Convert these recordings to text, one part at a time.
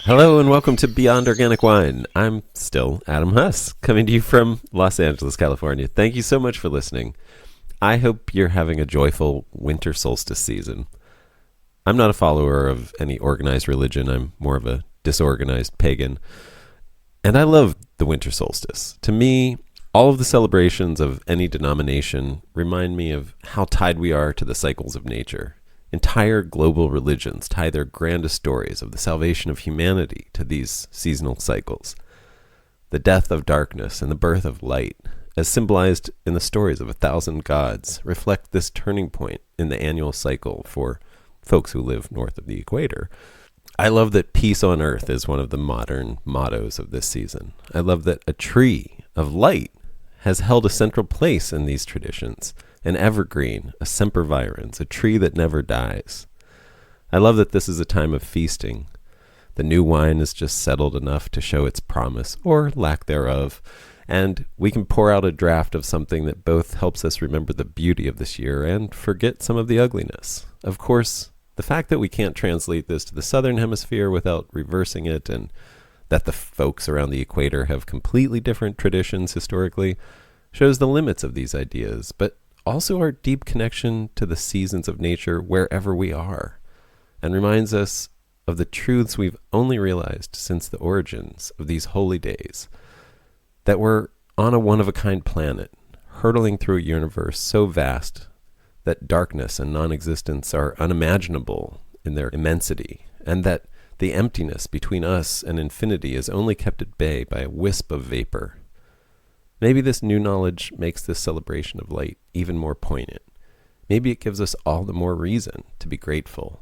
Hello and welcome to Beyond Organic Wine. I'm still Adam Huss, coming to you from Los Angeles, California. Thank you so much for listening. I hope you're having a joyful winter solstice season. I'm not a follower of any organized religion. I'm more of a disorganized pagan. And I love the winter solstice. To me, all of the celebrations of any denomination remind me of how tied we are to the cycles of nature. Entire global religions tie their grandest stories of the salvation of humanity to these seasonal cycles. The death of darkness and the birth of light, as symbolized in the stories of 1,000 gods, reflect this turning point in the annual cycle for folks who live north of the equator. I love that peace on earth is one of the modern mottos of this season. I love that a tree of light has held a central place in these traditions. An evergreen, a sempervirens, a tree that never dies. I love that this is a time of feasting. The new wine is just settled enough to show its promise, or lack thereof, and we can pour out a draft of something that both helps us remember the beauty of this year and forget some of the ugliness. Of course, the fact that we can't translate this to the southern hemisphere without reversing it, and that the folks around the equator have completely different traditions historically, shows the limits of these ideas, but also our deep connection to the seasons of nature wherever we are, and reminds us of the truths we've only realized since the origins of these holy days, that we're on a one-of-a-kind planet, hurtling through a universe so vast that darkness and non-existence are unimaginable in their immensity, and that the emptiness between us and infinity is only kept at bay by a wisp of vapor. Maybe this new knowledge makes this celebration of light even more poignant. Maybe it gives us all the more reason to be grateful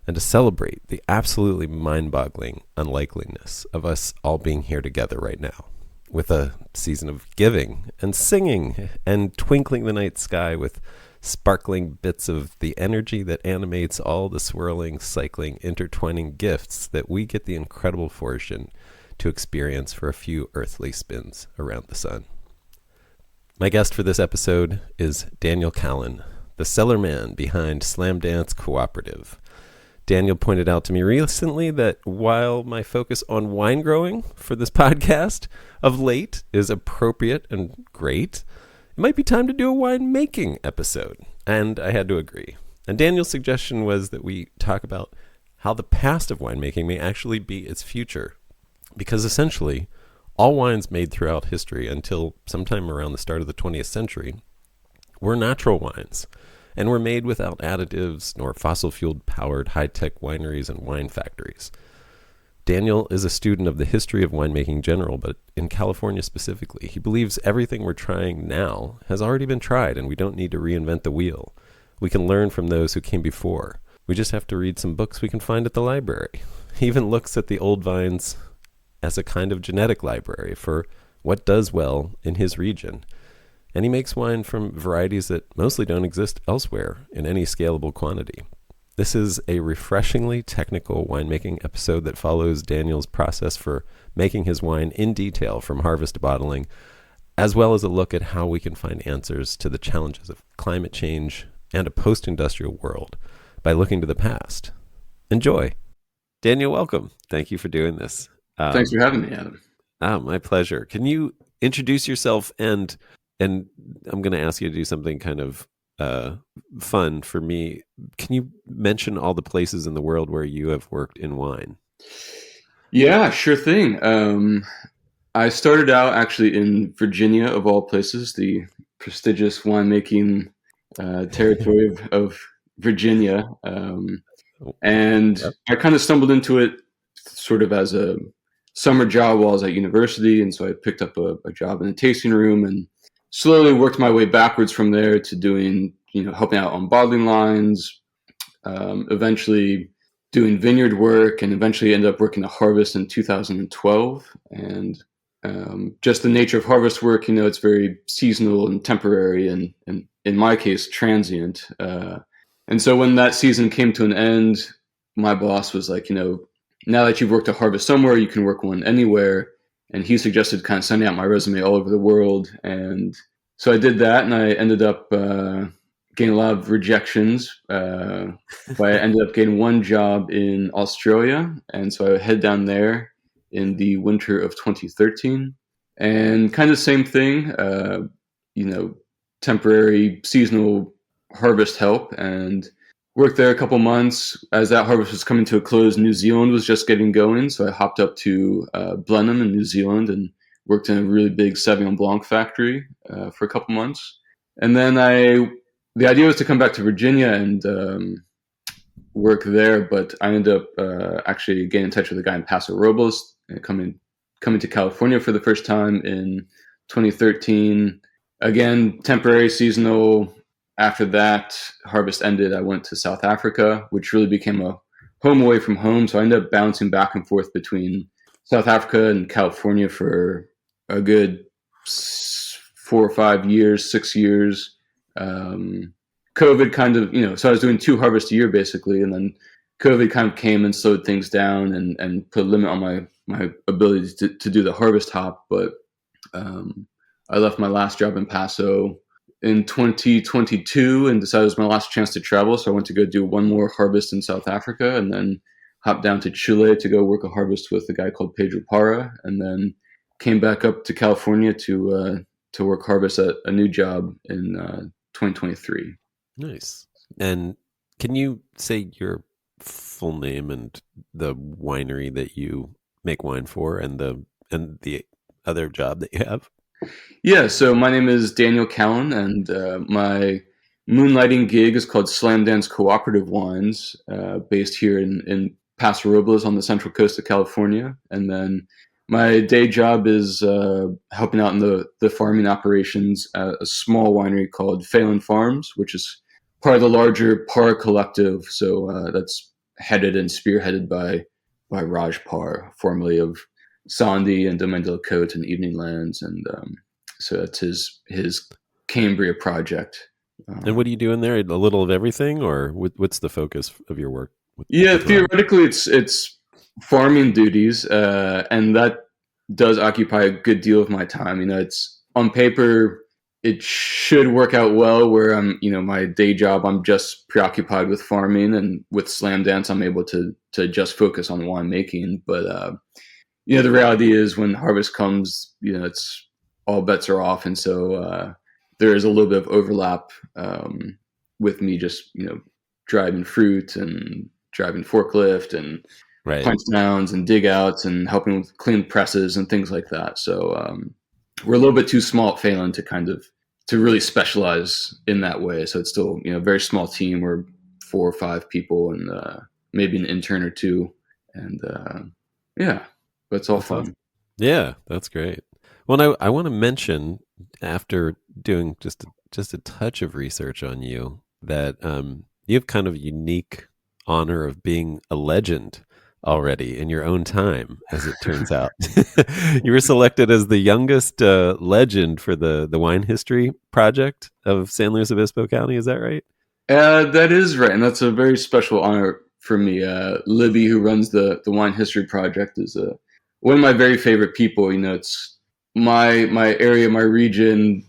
and to celebrate the absolutely mind-boggling unlikeliness of us all being here together right now, with a season of giving and singing and twinkling the night sky with sparkling bits of the energy that animates all the swirling, cycling, intertwining gifts that we get the incredible fortune to experience for a few earthly spins around the sun. My guest for this episode is Daniel Callan, the cellar man behind Slamdance Koöperatieve. Daniel pointed out to me recently that while my focus on wine growing for this podcast of late is appropriate and great, it might be time to do a winemaking episode. And I had to agree. And Daniel's suggestion was that we talk about how the past of winemaking may actually be its future. Because essentially, all wines made throughout history until sometime around the start of the 20th century were natural wines and were made without additives nor fossil-fueled powered high-tech wineries and wine factories. Daniel is a student of the history of winemaking in general, but in California specifically. He believes everything we're trying now has already been tried and we don't need to reinvent the wheel. We can learn from those who came before. We just have to read some books we can find at the library. He even looks at the old vines as a kind of genetic library for what does well in his region. And he makes wine from varieties that mostly don't exist elsewhere in any scalable quantity. This is a refreshingly technical winemaking episode that follows Daniel's process for making his wine in detail from harvest to bottling, as well as a look at how we can find answers to the challenges of climate change and a post-industrial world by looking to the past. Enjoy. Daniel, welcome. Thank you for doing this. Thanks for having me, Adam. My pleasure. Can you introduce yourself and I'm going to ask you to do something kind of fun for me. Can you mention all the places in the world where you have worked in wine? Yeah, sure thing. I started out actually in Virginia, of all places, the prestigious winemaking territory of Virginia. And Yep. I kind of stumbled into it sort of as a summer job while I was at university. And so I picked up a job in a tasting room and slowly worked my way backwards from there to doing, helping out on bottling lines, eventually doing vineyard work, and eventually ended up working a harvest in 2012. And just the nature of harvest work, it's very seasonal and temporary, and in my case, transient. And so when that season came to an end, my boss was like, now that you've worked a harvest somewhere, you can work one anywhere. And he suggested kind of sending out my resume all over the world. And so I did that, and I ended up getting a lot of rejections, but I ended up getting one job in Australia, and so I head down there in the winter of 2013, and kind of same thing, you know, temporary seasonal harvest help, and worked there a couple months. As that harvest was coming to a close, New Zealand was just getting going, so I hopped up to Blenheim in New Zealand and worked in a really big Sauvignon Blanc factory for a couple months. And then the idea was to come back to Virginia and work there, but I ended up actually getting in touch with a guy in Paso Robles and coming to California for the first time in 2013. Again, temporary, seasonal. After that harvest ended, I went to South Africa, which really became a home away from home. So I ended up bouncing back and forth between South Africa and California for a good 4 or 5 years, 6 years. COVID kind of, so I was doing 2 harvests a year basically, and then COVID kind of came and slowed things down and put a limit on my ability to do the harvest hop. But I left my last job in Paso in 2022 and decided it was my last chance to travel. So I went to go do one more harvest in South Africa and then hopped down to Chile to go work a harvest with a guy called Pedro Parra, and then came back up to California to work harvest at a new job in 2023. Nice. And can you say your full name and the winery that you make wine for, and the other job that you have? Yeah, so my name is Daniel Callan, and my moonlighting gig is called Slamdance Koöperatieve Wines, based here in Paso Robles on the central coast of California. And then my day job is helping out in the farming operations at a small winery called Phelan Farms, which is part of the larger Parr Collective. So that's headed and spearheaded by Raj Parr, formerly of Sandy and Domaine de la Côte and Evening Lands, and so that's his Cambria project. And what are you doing there? A little of everything, or what's the focus of your work? Yeah, theoretically, it's farming duties, and that does occupy a good deal of my time. It's on paper, it should work out well. Where my day job, I'm just preoccupied with farming, and with Slamdance, I'm able to just focus on winemaking. But the reality is when harvest comes, it's all bets are off. And so there is a little bit of overlap with me just, driving fruit and driving forklift and right. punch downs and dig outs and helping with clean presses and things like that. So we're a little bit too small at Phelan to really specialize in that way. So it's still, a very small team. We're 4 or 5 people and maybe an intern or 2. And yeah. But it's all fun. Awesome. Yeah, that's great. Well, I want to mention, after doing just a touch of research on you, that you have kind of unique honor of being a legend already in your own time, as it turns out. You were selected as the youngest legend for the Wine History Project of San Luis Obispo County. Is that right? That is right, and that's a very special honor for me. Libby, who runs the Wine History Project, is one of my very favorite people. It's my area, my region.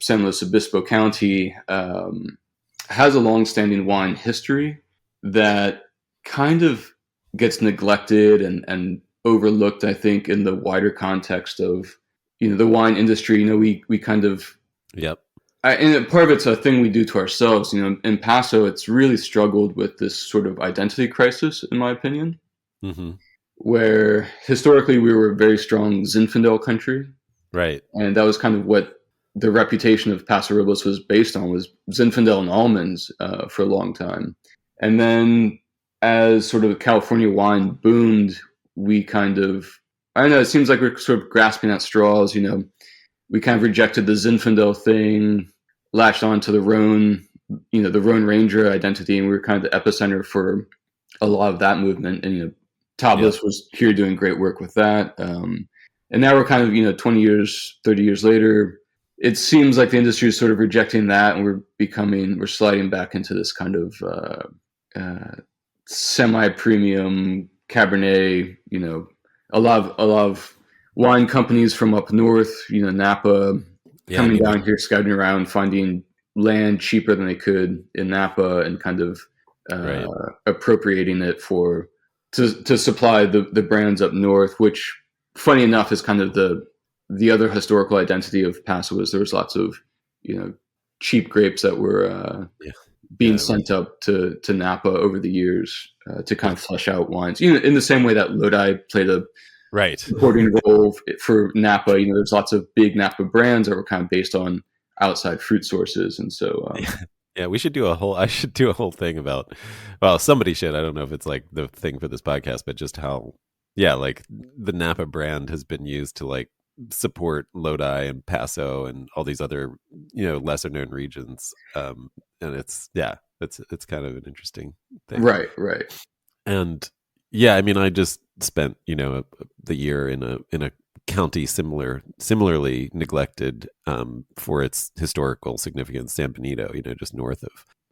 San Luis Obispo County has a long-standing wine history that kind of gets neglected and overlooked, I think, in the wider context of the wine industry. We kind of yep. And part of it's a thing we do to ourselves. In Paso, it's really struggled with this sort of identity crisis, in my opinion. Mm-hmm. Where historically we were a very strong Zinfandel country. Right. And that was kind of what the reputation of Paso Robles was based on, was Zinfandel and almonds for a long time. And then as sort of California wine boomed, we kind of, I don't know, it seems like we're sort of grasping at straws. We kind of rejected the Zinfandel thing, latched on to the Rhone, the Rhone Ranger identity, and we were kind of the epicenter for a lot of that movement. And, Tablas was here doing great work with that. And now we're kind of, 20 years, 30 years later, it seems like the industry is sort of rejecting that, and we're sliding back into this kind of semi-premium Cabernet, a lot of wine companies from up north, Napa, coming down here, scouting around, finding land cheaper than they could in Napa and kind of Right. appropriating it for to supply the brands up north, which funny enough is kind of the other historical identity of Paso. Was there was lots of cheap grapes that were Yeah. being Yeah. sent up to Napa over the years to kind of flesh out wines. In the same way that Lodi played a Right. supporting role for Napa. There's lots of big Napa brands that were kind of based on outside fruit sources, and so Yeah, we should do a whole. I should do a whole thing about. Well, somebody should. I don't know if it's like the thing for this podcast, but just how, yeah, like the Napa brand has been used to like support Lodi and Paso and all these other lesser known regions. And it's kind of an interesting thing. right. And yeah, I mean, I just spent the year in a county similarly neglected for its historical significance, San Benito, just north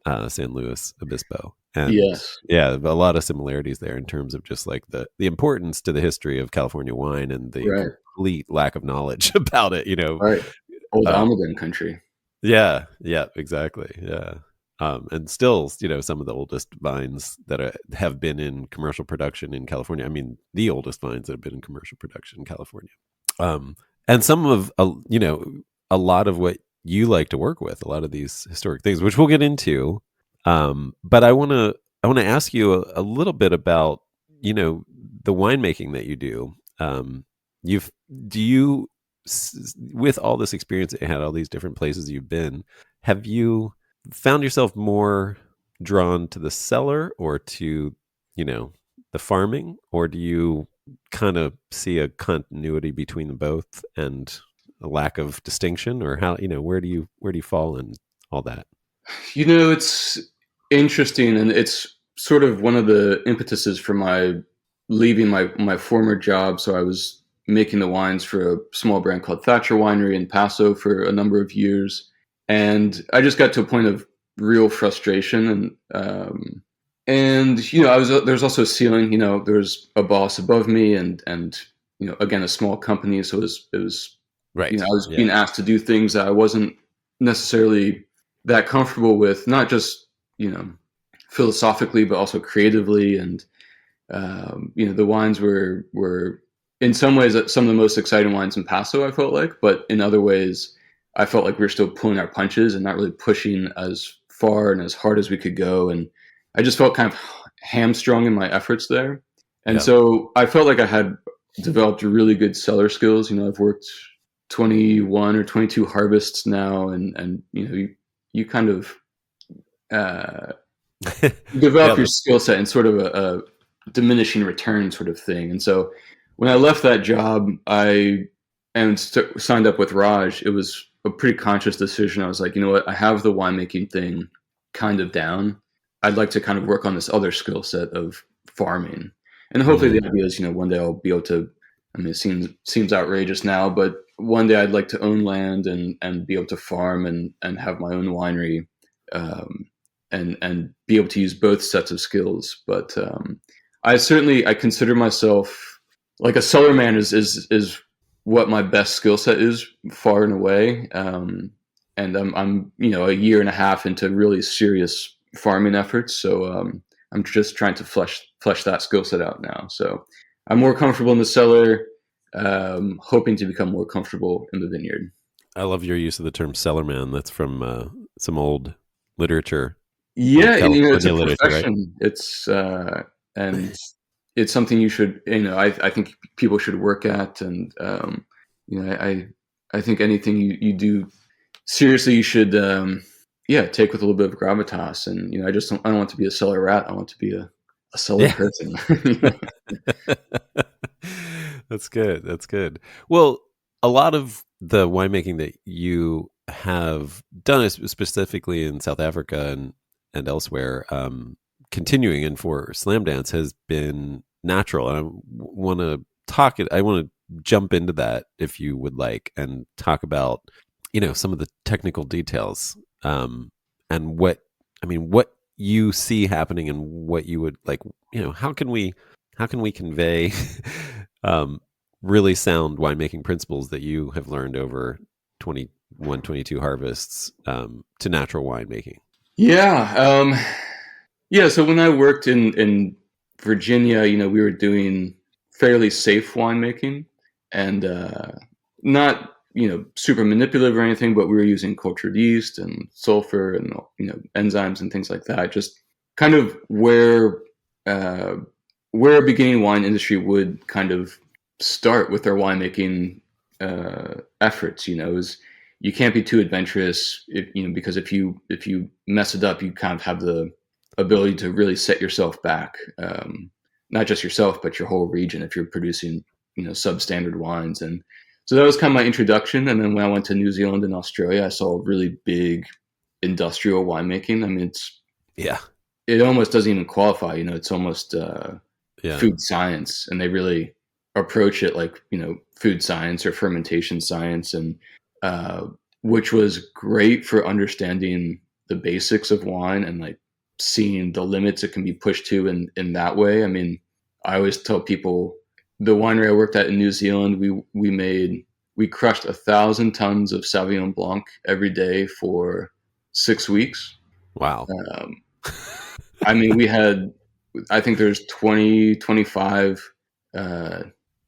of San Luis Obispo, and Yes, yeah, a lot of similarities there in terms of just like the importance to the history of California wine and the right, complete lack of knowledge about it. right. Old Um, Almaden country. yeah, exactly. Yeah. And still, some of the oldest vines that have been in commercial production in California. I mean, the oldest vines that have been in commercial production in California. And some of, a lot of what you like to work with, a lot of these historic things, which we'll get into. But I want to ask you a little bit about, the winemaking that you do. You've, do you, with all this experience that you had, all these different places you've been, have you found yourself more drawn to the cellar or to, the farming, or do you kind of see a continuity between the both and a lack of distinction, or how, where do you fall in all that? It's interesting, and it's sort of one of the impetuses for my leaving my former job. So I was making the wines for a small brand called Thatcher Winery in Paso for a number of years, and I just got to a point of real frustration, and I was there's also a ceiling. There's a boss above me, and again, a small company, so it was Right. I was Yeah. being asked to do things that I wasn't necessarily that comfortable with, not just philosophically, but also creatively. And the wines were in some ways some of the most exciting wines in Paso, I felt like, but in other ways, I felt like we were still pulling our punches and not really pushing as far and as hard as we could go. And I just felt kind of hamstrung in my efforts there. And Yeah. so I felt like I had developed really good cellar skills. I've worked 21 or 22 harvests now, and you kind of uh, Yeah. develop your skill set in sort of a diminishing return sort of thing. And so when I left that job, signed up with Raj. It was a pretty conscious decision. I was like, you know what, I have the winemaking thing kind of down. I'd like to kind of work on this other skill set of farming, and hopefully Mhm. the idea is, one day I'll be able to. I mean, it seems outrageous now, but one day I'd like to own land and be able to farm and have my own winery, um, and be able to use both sets of skills. But I consider myself like a cellar man is what my best skill set is far and away. And I'm a year and a half into really serious farming efforts, so I'm just trying to flesh that skill set out now. So I'm more comfortable in the cellar, hoping to become more comfortable in the vineyard. I love your use of the term cellarman. That's from some old literature, old Yeah, and it's a California literature, right? profession. And it's something you should, I think people should work at, and you know, I think anything you do seriously, you should, take with a little bit of gravitas. And I don't want to be a cellar rat. I want to be a cellar Yeah. person. That's good. That's good. Well, a lot of the winemaking that you have done, specifically in South Africa and elsewhere, continuing and for Slamdance, has been natural. And want to talk it. I want to jump into that if you would like, and talk about some of the technical details, and what you see happening, and what you would like. How can we convey um, really sound winemaking principles that you have learned over 20 122 harvests to natural winemaking? Yeah. Yeah. So when I worked in Virginia, we were doing fairly safe winemaking and not, super manipulative or anything, but we were using cultured yeast and sulfur and, enzymes and things like that. Just kind of uh, where a beginning wine industry would kind of start with their winemaking efforts, is you can't be too adventurous because if you mess it up, you kind of have the ability to really set yourself back, not just yourself but your whole region if you're producing substandard wines. And so that was kind of my introduction. And then when I went to New Zealand and Australia, I saw really big industrial winemaking. I mean, Yeah. it almost doesn't even qualify. It's almost Yeah. food science, and they really approach it like food science or fermentation science, and which was great for understanding the basics of wine and like seeing the limits it can be pushed to in that way. I mean, I always tell people the winery I worked at in New Zealand, we crushed 1,000 tons of Sauvignon Blanc every day for 6 weeks. Wow. Um, I mean, I think there's 20, 25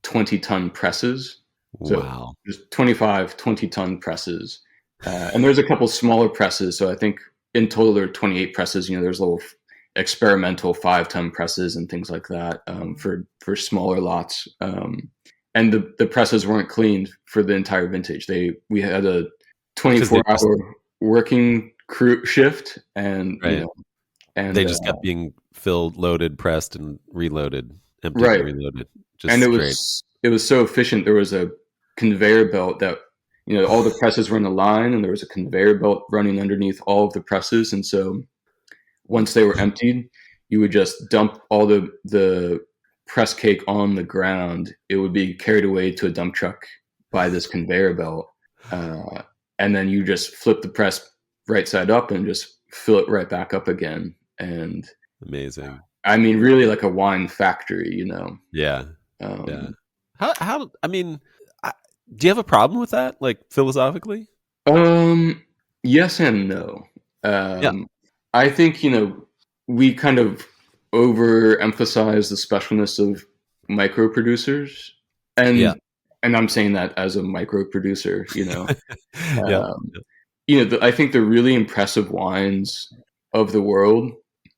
20-ton presses. So Wow. there's 25 20-ton presses. And there's a couple smaller presses. So I think in total there are 28 presses. There's little experimental 5-ton presses and things like that for smaller lots. And the presses weren't cleaned for the entire vintage. We had a 24-hour working crew shift, and right. and They just kept being filled, loaded, pressed, and reloaded, emptied right. and reloaded. And Just great. it was so efficient. There was a conveyor belt that all the presses were in a line, and there was a conveyor belt running underneath all of the presses. And so once they were emptied, you would just dump all the press cake on the ground. It would be carried away to a dump truck by this conveyor belt, and then you just flip the press right side up and just fill it right back up again. And Amazing. I mean, really like a wine factory, Yeah. Yeah. How, I mean, do you have a problem with that? Like philosophically? Yes and no. Yeah. I think, we kind of overemphasize the specialness of micro producers, Yeah. and I'm saying that as a micro producer, Yeah. um, I think the really impressive wines of the world,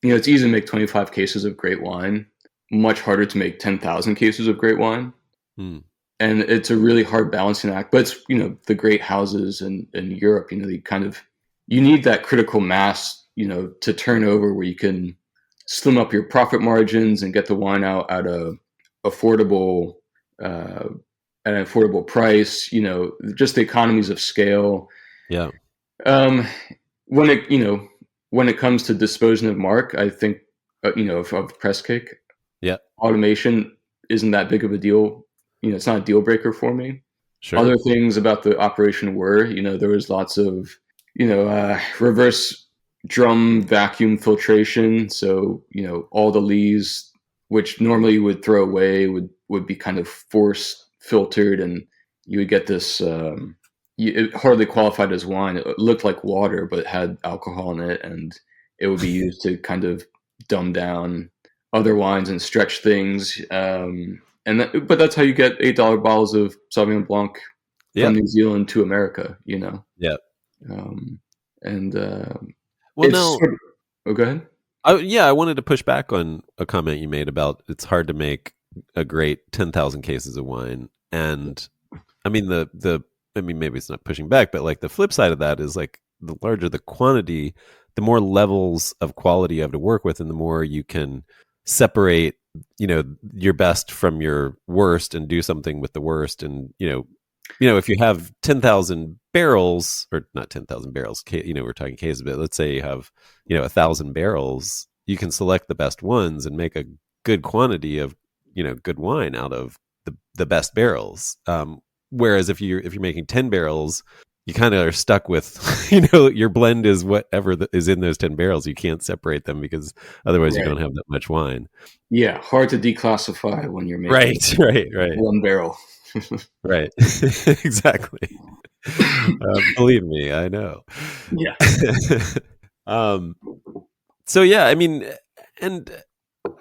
it's easy to make 25 cases of great wine, much harder to make 10,000 cases of great wine. Hmm. And it's a really hard balancing act. But it's the great houses in Europe, you need that critical mass, to turn over where you can slim up your profit margins and get the wine out at affordable uh, at an affordable price. Just the economies of scale. Yeah. Um, when it comes to disposing of mark, I think of press cake, Yeah. automation isn't that big of a deal. It's not a deal breaker for me. Sure. Other things about the operation were, there was lots of, reverse drum vacuum filtration. So, all the lees, which normally you would throw away, would be kind of force filtered, and you would get this, it hardly qualified as wine. It looked like water, but it had alcohol in it, and it would be used to kind of dumb down other wines and stretch things. But that's how you get $8 bottles of Sauvignon Blanc Yeah. from New Zealand to America, Yeah. And Well, it's no. oh, go ahead. Yeah, I wanted to push back on a comment you made about it's hard to make a great 10,000 cases of wine. And I mean, maybe it's not pushing back, but like the flip side of that is like the larger the quantity, the more levels of quality you have to work with, and the more you can separate, your best from your worst and do something with the worst. And, if you have 10,000 barrels, or not 10,000 barrels, we're talking cases, but let's say you have, 1,000 barrels, you can select the best ones and make a good quantity of, good wine out of the best barrels. Whereas if you're making 10 barrels, you kind of are stuck with, your blend is whatever is in those 10 barrels. You can't separate them because otherwise you Right. don't have that much wine. Yeah, hard to declassify when you're making Right. one barrel. Right. Exactly. Believe me, I know. Yeah. um, so yeah, I mean, and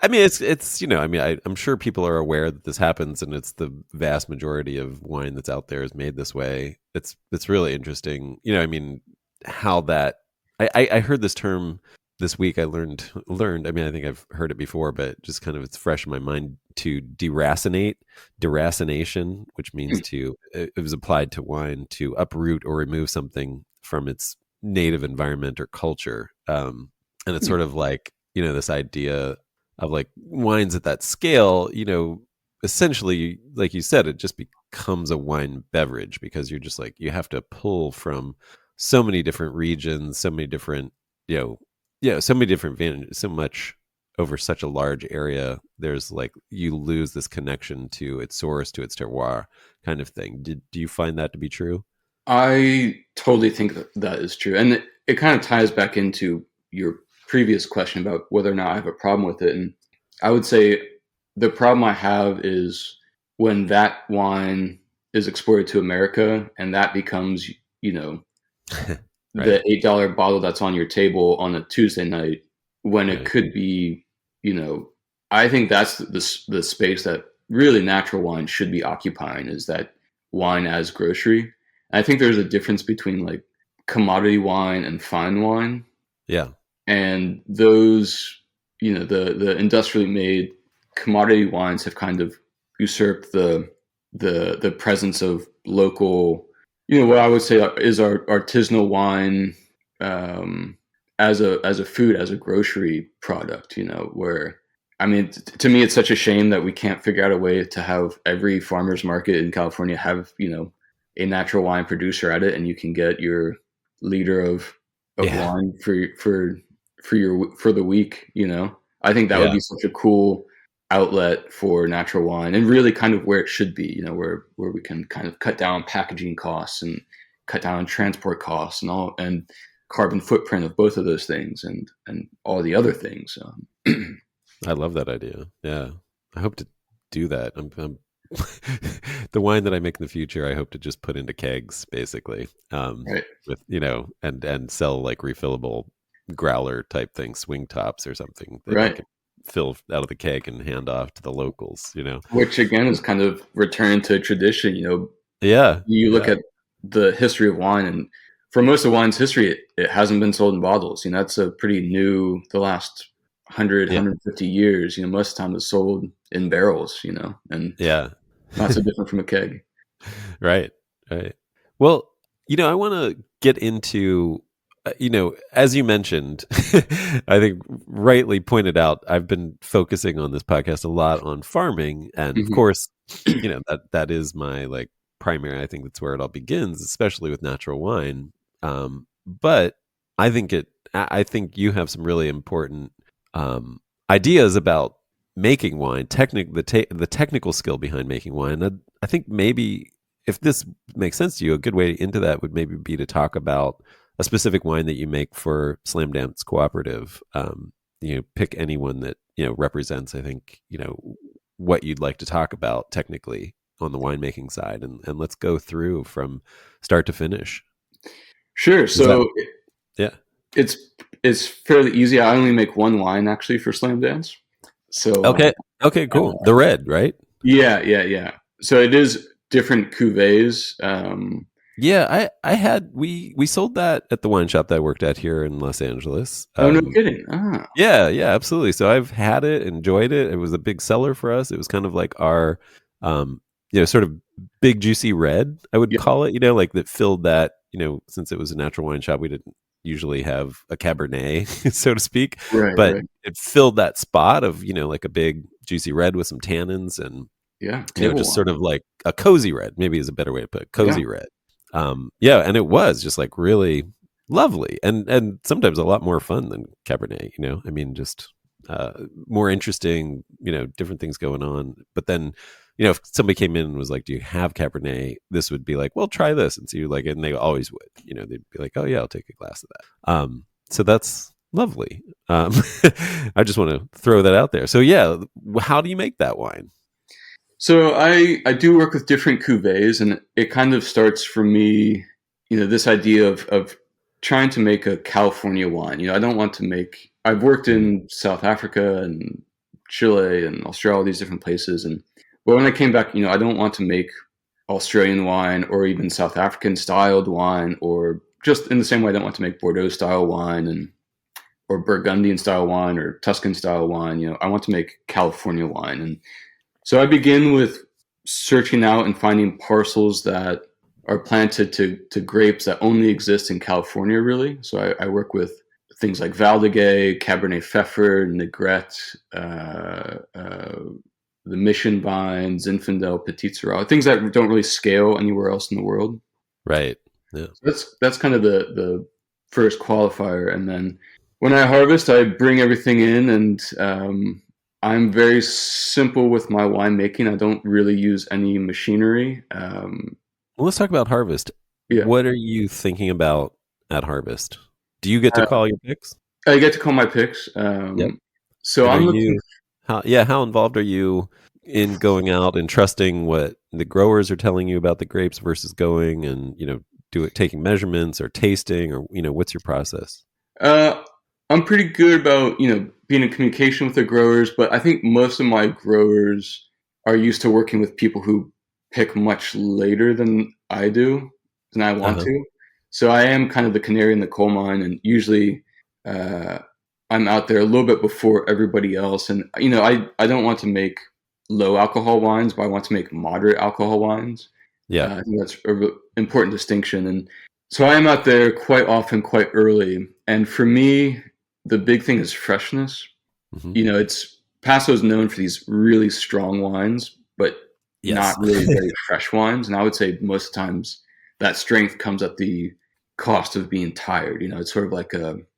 I mean, it's I mean, I'm sure people are aware that this happens, and it's the vast majority of wine that's out there is made this way. It's really interesting, I mean, how that I heard this term this week. I learned. I mean, I think I've heard it before, but just kind of it's fresh in my mind to deracination, which means it was applied to wine to uproot or remove something from its native environment or culture. And it's sort of like this idea of like wines at that scale, essentially, like you said, it just becomes a wine beverage because you're just like, you have to pull from so many different regions, so many different, so many different vintages, so much over such a large area. There's like, you lose this connection to its source, to its terroir kind of thing. Do you find that to be true? I totally think that is true. And it kind of ties back into your previous question about whether or not I have a problem with it. And I would say the problem I have is when that wine is exported to America and that becomes, Right. the $8 bottle that's on your table on a Tuesday night when it Right. could be, I think that's the space that really natural wine should be occupying, is that wine as grocery. I think there's a difference between like commodity wine and fine wine, Yeah. and those, the industrially made commodity wines have kind of usurped the presence of local, what I would say is our artisanal wine, um, as a food, as a grocery product. Where, I mean, to me, it's such a shame that we can't figure out a way to have every farmer's market in California have, a natural wine producer at it, and you can get your liter of Yeah. wine for the week. I think that would Yeah. be such a cool outlet for natural wine, and really kind of where it should be. Where we can kind of cut down packaging costs and cut down on transport costs and all, and carbon footprint of both of those things, and all the other things. I love that idea. Yeah. I hope to do that. I'm the wine that I make in the future, I hope to just put into kegs basically. Right. With, and sell like refillable growler type things, swing tops or something that I Right. can fill out of the keg and hand off to the locals. Which again is kind of return to tradition. Yeah. You look Yeah. at the history of wine, and for most of wine's history, it hasn't been sold in bottles. That's a pretty new, the last 100, Yeah. 150 years. Most of the time it's sold in barrels, and Yeah. not so different from a keg. Right. Right. Well, I want to get into, as you mentioned, I think rightly pointed out, I've been focusing on this podcast a lot on farming. And of Mhm. course, that is my like primary, I think that's where it all begins, especially with natural wine. But I think you have some really important um, ideas about making wine, the technical skill behind making wine. I think maybe if this makes sense to you, a good way into that would maybe be to talk about a specific wine that you make for Slamdance Koöperatieve. Pick anyone that represents. I think what you'd like to talk about technically on the winemaking side, and let's go through from start to finish. Sure. Is that So yeah? it's it's fairly easy. I only make one wine actually for Slam Dance. So Okay. Okay. Cool. The red, right? yeah, yeah, yeah. So it is different cuvées. Yeah, I had we sold that at the wine shop that I worked at here in Los Angeles. Oh, no kidding. Ah, Yeah, yeah, absolutely. So I've had it, enjoyed it. It was a big seller for us. It was kind of like our, sort of big juicy red, I would yeah, call it. Like that filled that. Since it was a natural wine shop, we didn't usually have a Cabernet, so to speak, right, but right. it filled that spot of like a big juicy red with some tannins and Yeah, table just wine. sort of like a cozy red. Maybe is a better way to put it. Yeah, Cozy red. Yeah, and it was just like really lovely and sometimes a lot more fun than Cabernet. I mean, just more interesting. Different things going on. But then, if somebody came in and was like, "Do you have Cabernet?" This would be like, "Well, try this," and see, like, and they always would. They'd be like, "Oh yeah, I'll take a glass of that." So that's lovely. I just want to throw that out there. So yeah, how do you make that wine? so I do work with different cuvées, and it kind of starts for me. this idea of trying to make a California wine. I don't want to make. I've worked Mm. in South Africa and Chile and Australia, these different places, but when I came back, I don't want to make Australian wine or even South African styled wine, or just in the same way I don't want to make Bordeaux style wine or Burgundian style wine or Tuscan style wine. I want to make California wine. And so I begin with searching out and finding parcels that are planted to grapes that only exist in California, really. So I work with things like Valdegay, Cabernet Pfeffer, Negrette, the Mission vines, Zinfandel, Petit Syrah, things that don't really scale anywhere else in the world. Right. Yeah. That's kind of the first qualifier. And then when I harvest, I bring everything in, and I'm very simple with my winemaking. I don't really use any machinery. Well, let's talk about harvest. Yeah. What are you thinking about at harvest? Do you get to call your picks? I get to call my picks. Yep. So And I'm looking. how involved are you in going out and trusting what the growers are telling you about the grapes versus going and, taking measurements or tasting, or, what's your process? I'm pretty good about, being in communication with the growers, but I think most of my growers are used to working with people who pick much later than I do, than I want to. So I am kind of the canary in the coal mine, and usually I'm out there a little bit before everybody else. And, I don't want to make low alcohol wines, but I want to make moderate alcohol wines. Yeah. I think that's an important distinction. And so I am out there quite often, quite early. And for me, the big thing is freshness. Mm-hmm. Paso is known for these really strong wines, but Yes. not really very fresh wines. And I would say most times that strength comes at the cost of being tired. It's sort of like Ponderous.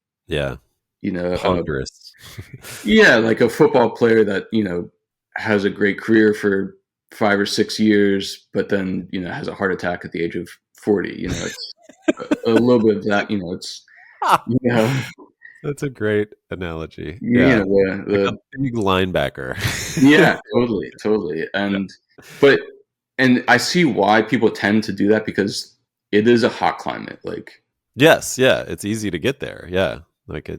like a football player that, has a great career for 5 or 6 years, but then, has a heart attack at the age of 40. It's a little bit of that, it's, That's a great analogy. yeah, Like a big linebacker. yeah, totally. And I see why people tend to do that, because it is a hot climate. Like, Yes, yeah, it's easy to get there. Yeah, like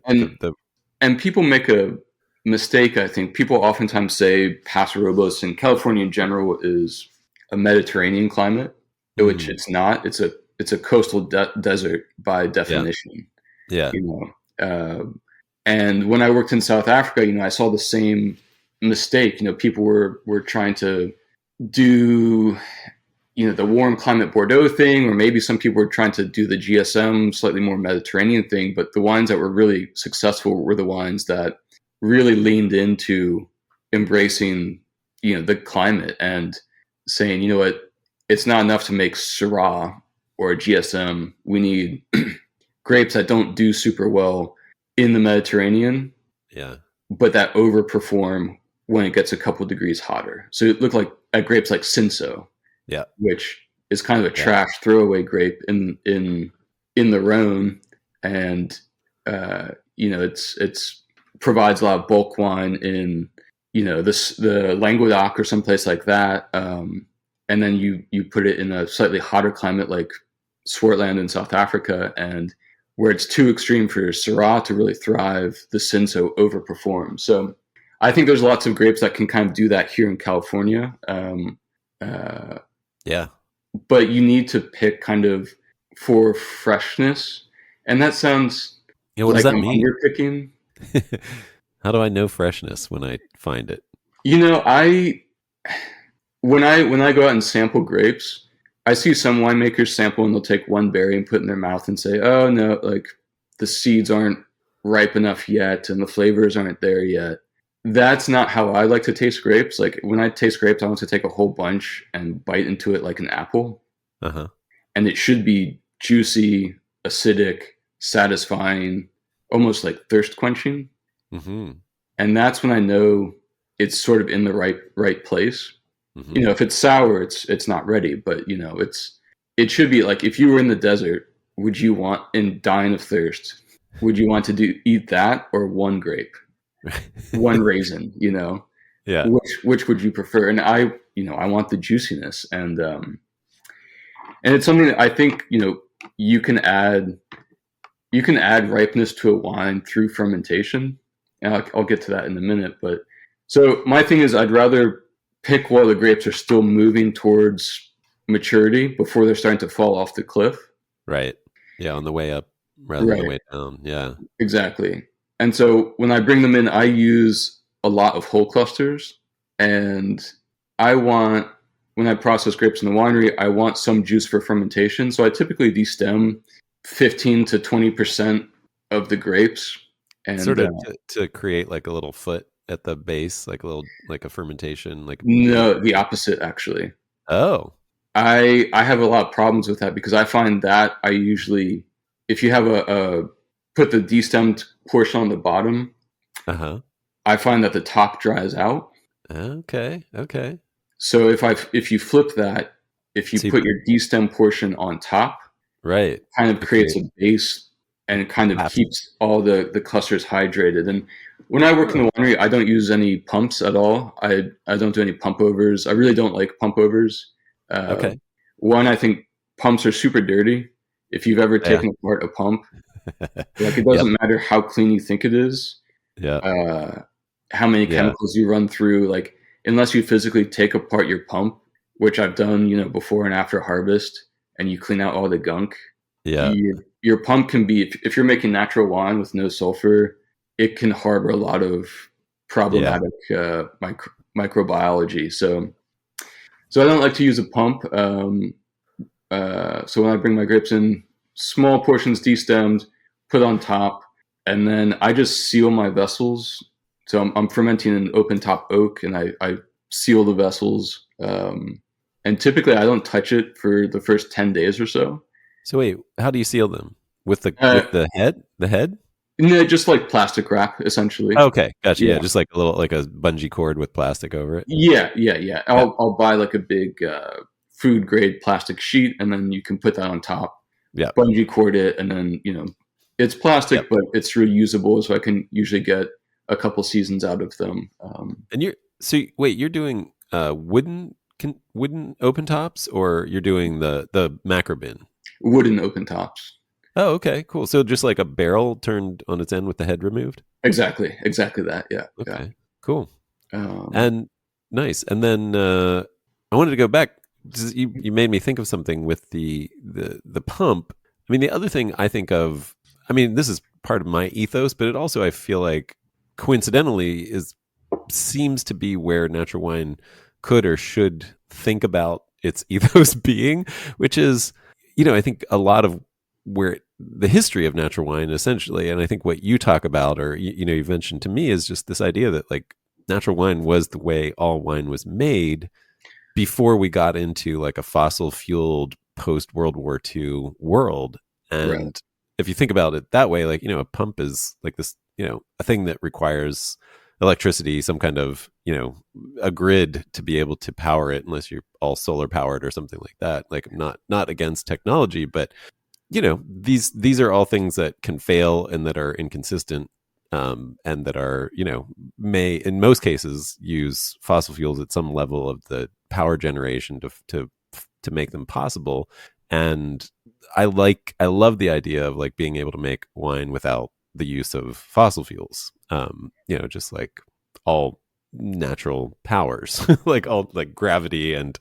and people make a mistake. I think people oftentimes say Paso Robles and California in general is a Mediterranean climate, which it's not. It's a coastal desert by definition. Yeah. And when I worked in South Africa, I saw the same mistake. People were trying to do, the warm climate Bordeaux thing, or maybe some people were trying to do the GSM, slightly more Mediterranean thing. But the wines that were really successful were the wines that really leaned into embracing, the climate and saying, what, it's not enough to make Syrah or a GSM. We need grapes that don't do super well in the Mediterranean, but that overperform when it gets a couple degrees hotter. So it looked like at grapes like Cinsault, which is kind of a trash throwaway grape in the Rhone, and it's provides a lot of bulk wine in the Languedoc or someplace like that, and then you put it in a slightly hotter climate like Swartland in South Africa, and where it's too extreme for Syrah to really thrive, the Cinsault overperforms. So I think there's lots of grapes that can kind of do that here in California. But you need to pick kind of for freshness. And that sounds what does that mean? You're picking. How do I know freshness when I find it? When I go out and sample grapes, I see some winemakers sample and they'll take one berry and put it in their mouth and say, oh no, like the seeds aren't ripe enough yet and the flavors aren't there yet. That's not how I like to taste grapes. Like when I taste grapes, I want to take a whole bunch and bite into it like an apple. And it should be juicy, acidic, satisfying, almost like thirst quenching. And that's when I know it's sort of in the right place. If it's sour, it's not ready, but it should be like, if you were in the desert, would you want, in dying of thirst, would you want to eat that or one grape, one raisin, which would you prefer? And I want the juiciness, and it's something that I think, you can add ripeness to a wine through fermentation, and I'll get to that in a minute. But so my thing is, I'd rather pick while the grapes are still moving towards maturity before they're starting to fall off the cliff. Right. Yeah, on the way up rather than the Right. way down. Yeah. Exactly. And so when I bring them in, I use a lot of whole clusters, and I want, when I process grapes in the winery, I want some juice for fermentation. So I typically destem 15 to 20% of the grapes. And Sort of to create like a little foot at the base, like a little like a fermentation, like no, the opposite actually. oh. I have a lot of problems with that because I find that I usually, if you have a put the destemmed portion on the bottom, Uh-huh. I find that the top dries out. Okay. Okay. So if you flip that, if you So put your destem portion on top, right. kind of To creates create a base and kind of passive. keeps all the clusters hydrated. And when I work in Huh. the winery, I don't use any pumps at all. I don't do any pump overs. I really don't like pump overs. Uh, Okay. One, I think pumps are super dirty. If you've ever Yeah. taken apart a pump, like it Yep. doesn't matter how clean you think it is, Yeah. uh, how many Yeah. chemicals you run through, like unless you physically take apart your pump, which I've done, before and after harvest, and you clean out all the gunk, Yeah. your pump can be, if you're making natural wine with no sulfur, it can harbor a lot of Yeah. problematic microbiology. So I don't like to use a pump. So when I bring my grapes in, small portions destemmed, put on top, and then I just seal my vessels. So I'm fermenting an open top oak, and I seal the vessels. And typically I don't touch it for the first 10 days or so. So wait, how do you seal them? With the Uh, head? The head? no, just like plastic wrap, essentially. Okay, gotcha. Yeah, Yeah, just like a little like a bungee cord with plastic over it. yeah. Yeah. I'll buy like a big food grade plastic sheet, and then you can put that on top, Yeah. bungee cord it, and then it's Yep. plastic, but it's reusable, so I can usually get a couple seasons out of them. And wait, you're doing wooden open tops, or you're doing the macro bin? Wooden open tops. Oh, okay, cool. So just like a barrel turned on its end with the head removed. Exactly that. Yeah, yeah. Okay, cool. Um, And nice. And then I wanted to go back. You made me think of something with the pump. I mean, the other thing I think of. I mean, this is part of my ethos, but it also I feel like coincidentally seems to be where natural wine could or should think about its ethos being, which is, I think a lot of where the history of natural wine essentially, and I think what you talk about, or you've mentioned to me, is just this idea that like natural wine was the way all wine was made before we got into like a fossil fueled post World War II world. right, And if you think about it that way, like, a pump is like this, a thing that requires electricity, some kind of, a grid to be able to power it, unless you're all solar powered or something like that. Like, not against technology, but these are all things that can fail and that are inconsistent, and that are, may in most cases use fossil fuels at some level of the power generation to make them possible. And I love the idea of like being able to make wine without the use of fossil fuels. Just like all natural powers, like all like gravity and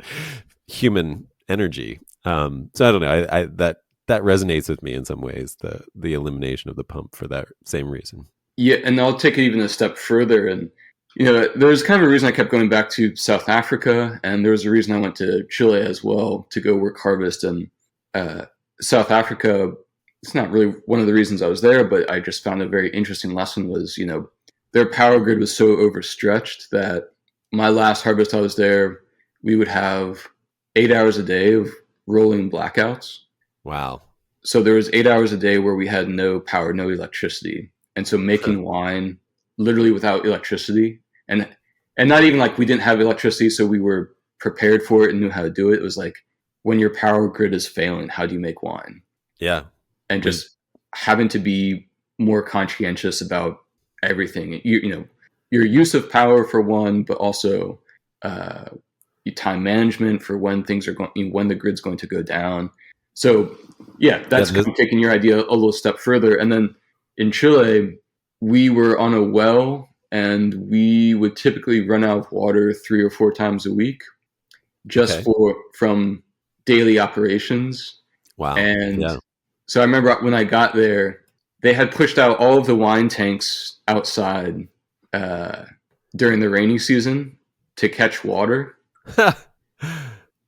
human energy. So I don't know. That resonates with me in some ways. The elimination of the pump for that same reason. yeah. And I'll take it even a step further. And there was kind of a reason I kept going back to South Africa, and there was a reason I went to Chile as well to go work harvest. And uh, South Africa, it's not really one of the reasons I was there, but I just found a very interesting lesson was, their power grid was so overstretched that my last harvest I was there, we would have 8 hours a day of rolling blackouts. Wow. So there was 8 hours a day where we had no power, no electricity. And so making wine literally without electricity, and not even like we didn't have electricity, so we were prepared for it and knew how to do it. It was like, when your power grid is failing, how do you make wine? Yeah. And Was just having to be more conscientious about everything. Your use of power for one, but also uh, time management for when things are going, when the grid's going to go down. So yeah, Yeah, that's kind of taking your idea a little step further. And then in Chile, we were on a well, and we would typically run out of water 3 or 4 times a week, just okay. from daily operations. Wow. And Yeah. so I remember when I got there, they had pushed out all of the wine tanks outside uh, during the rainy season to catch water.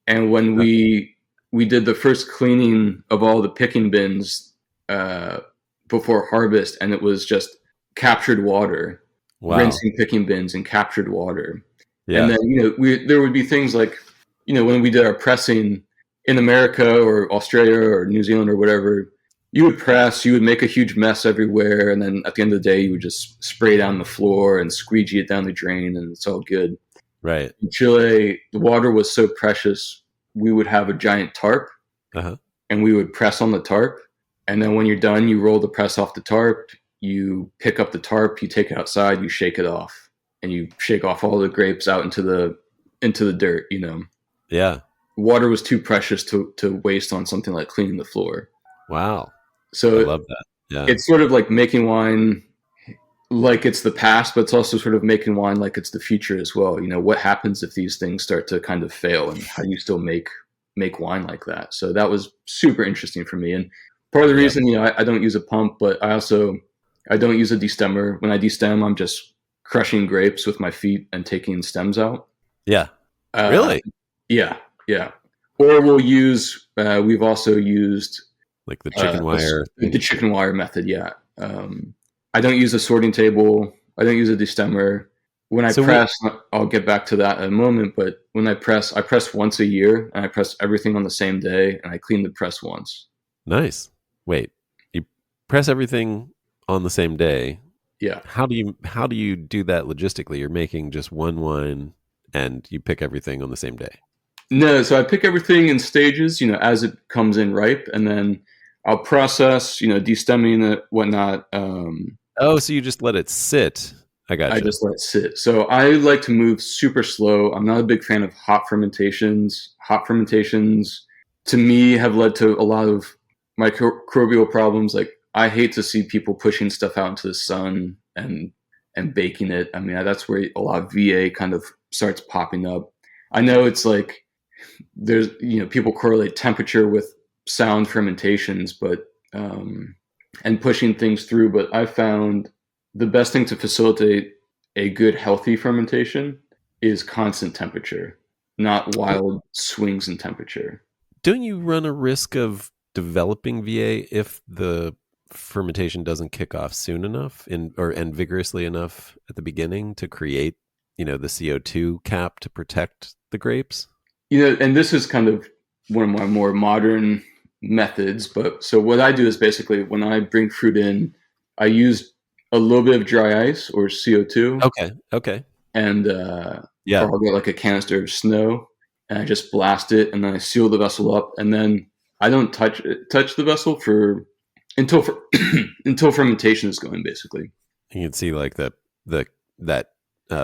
And when we did the first cleaning of all the picking bins uh, before harvest, and it was just captured water, Wow. rinsing picking bins and captured water. And Yeah. then there would be things like when we did our pressing in America or Australia or New Zealand or whatever, you would press, you would make a huge mess everywhere, and then at the end of the day, you would just spray down the floor and squeegee it down the drain, and it's all good. Right. In Chile, the water was so precious, we would have a giant tarp, Uh-huh. and we would press on the tarp. And then when you're done, you roll the press off the tarp, you pick up the tarp, you take it outside, you shake it off, and you shake off all the grapes out into the dirt. Yeah. Water was too precious to waste on something like cleaning the floor. Wow. I So love that. Yeah. it's sort of like making wine like it's the past, but it's also sort of making wine like it's the future as well. What happens if these things start to kind of fail, and how do you still make wine like that? So that was super interesting for me. And part of the Yeah. reason, I don't use a pump, but I don't use a destemmer. When I destem, I'm just crushing grapes with my feet and taking stems out. Yeah. Uh, Really? yeah, yeah. Or we've also used Like the chicken wire the thing. chicken wire method. Yeah. I don't use a sorting table. I don't use a destemmer. When I So what press, I'll get back to that in a moment. But when I press once a year, and I press everything on the same day, and I clean the press once. nice. Wait. You press everything on the same day. Yeah. How do you do that logistically? You're making just one wine and you pick everything on the same day. No, so I pick everything in stages, as it comes in ripe, and then I'll process, destemming it, whatnot. Oh, so you just let it sit. I I gotcha. just let it sit. So I like to move super slow. I'm not a big fan of hot fermentations. Hot fermentations, to me, have led to a lot of microbial problems. Like, I hate to see people pushing stuff out into the sun and baking it. I mean, that's where a lot of VA kind of starts popping up. I know it's like there's people correlate temperature with sound fermentations, but and pushing things through. But I found the best thing to facilitate a good healthy fermentation is constant temperature, not But wild swings in temperature. don't you run a risk of developing VA if the fermentation doesn't kick off soon enough and vigorously enough at the beginning to create, the CO2 cap to protect the grapes? And this is kind of one of my more modern methods. But so what I do is basically when I bring fruit in, I use a little bit of dry ice or CO2, Okay. Okay. and Yeah. or I'll get like a canister of snow, and I just blast it, and then I seal the vessel up, and then I don't touch the vessel until until fermentation is going, basically. You can see like the that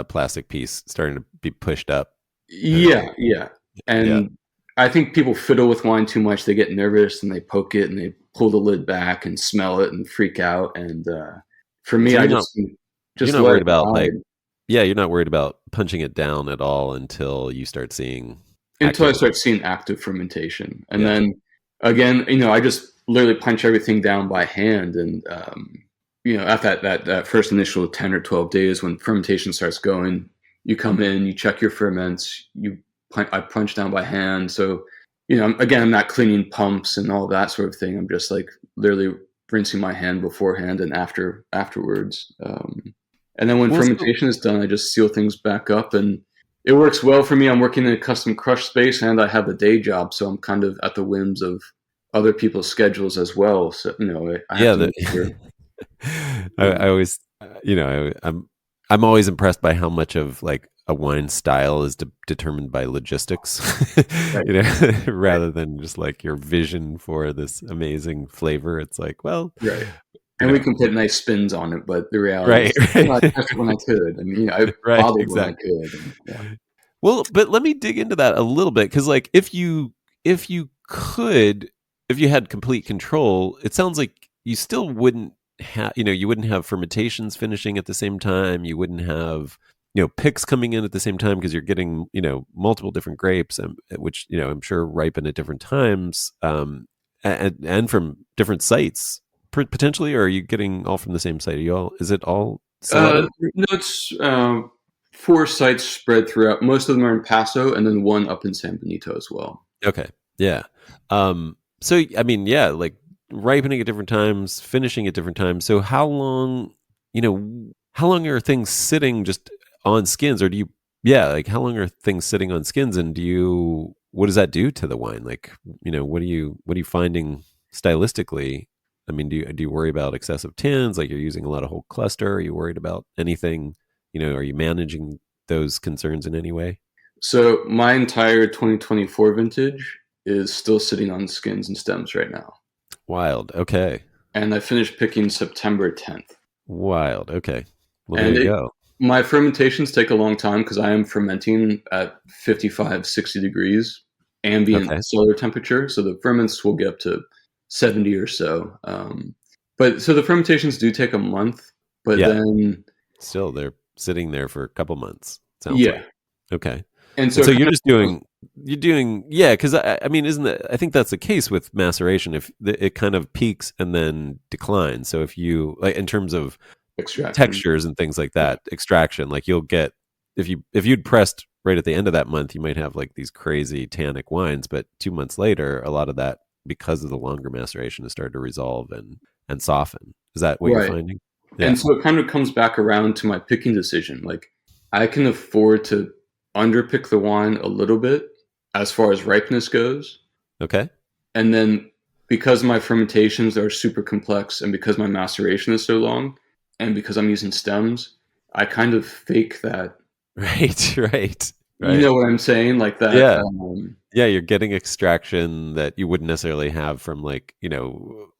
plastic piece starting to be pushed up. Yeah, Um, yeah. yeah. And I think people fiddle with wine too much. They get nervous and they poke it and they pull the lid back and smell it and freak out. And for me, So I you're not you're just not let worried it about like ride yeah, you're not worried about punching it down at all until you start seeing until I activity. start seeing active fermentation. And Yeah. then again, I just literally punch everything down by hand. And at that first initial 10 or 12 days when fermentation starts going, you come in, you check your ferments, I punch down by hand. So, again, I'm not cleaning pumps and all that sort of thing. I'm just like literally rinsing my hand beforehand and afterwards. And then when Well, so fermentation is done, I just seal things back up, and it works well for me. I'm working in a custom crush space, and I have a day job, so I'm kind of at the whims of other people's schedules as well. So I have yeah, to make sure. I always I'm always impressed by how much of like a wine style is determined by logistics, Right, right, rather than just like your vision for this amazing flavor. It's like, well, right. you And we know, can put nice spins on it, but the reality right, is, I right, tested when I could. I mean, I right, bottled when I exactly. could. And, yeah. Well, but let me dig into that a little bit because, like, if you could, if you had complete control, it sounds like you still wouldn't have, you wouldn't have fermentations finishing at the same time. You wouldn't have, picks coming in at the same time because you're getting, multiple different grapes, which, I'm sure ripen at different times, and from different sites potentially, or are you getting all from the same site? Are you all, is it all cellar? No, it's 4 sites spread throughout. Most of them are in Paso, and then one up in San Benito as well. Okay. Yeah. So I mean, yeah, like ripening at different times, finishing at different times. So how long are things sitting just on skins, or do you, yeah, like how long are things sitting on skins, and what does that do to the wine? Like, what are you finding stylistically? I mean, do you worry about excessive tins? Like you're using a lot of whole cluster? Are you worried about anything? Are you managing those concerns in any way? So my entire 2024 vintage is still sitting on skins and stems right now. Wild. Okay. And I finished picking September 10th. Wild. Okay. Well, there And you go. my fermentations take a long time because I am fermenting at 55, 60 degrees ambient Okay. cellar temperature. So the ferments will get up to 70 or so. But so the fermentations do take a month, but Yeah. then, Still, they're sitting there for a couple months. Sounds yeah. like. Okay. And so And it so you're kind just doing, yeah, because I mean, isn't that, I think that's the case with maceration. If it kind of peaks and then declines. So if you, like, in terms of extraction. textures and things like that, extraction, like you'll get, if you'd pressed right at the end of that month, you might have like these crazy tannic wines, but 2 months later, a lot of that, because of the longer maceration, has started to resolve and soften. Is that what you're Right. finding? Yeah. And so it kind of comes back around to my picking decision. Like I can afford to underpick the wine a little bit as far as ripeness goes. Okay. And then because my fermentations are super complex and because my maceration is so long and because I'm using stems, I kind of fake that. Right. Right. You Right. know what I'm saying? Like that. Yeah. Yeah, you're getting extraction that you wouldn't necessarily have from, like,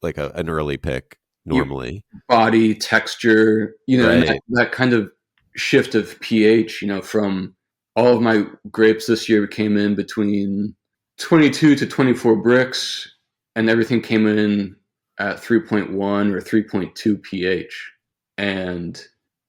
like an early pick Your normally. body texture, and that, Right. that kind of shift of pH, from all of my grapes this year came in between 22 to 24 bricks, and everything came in at 3.1 or 3.2 pH. And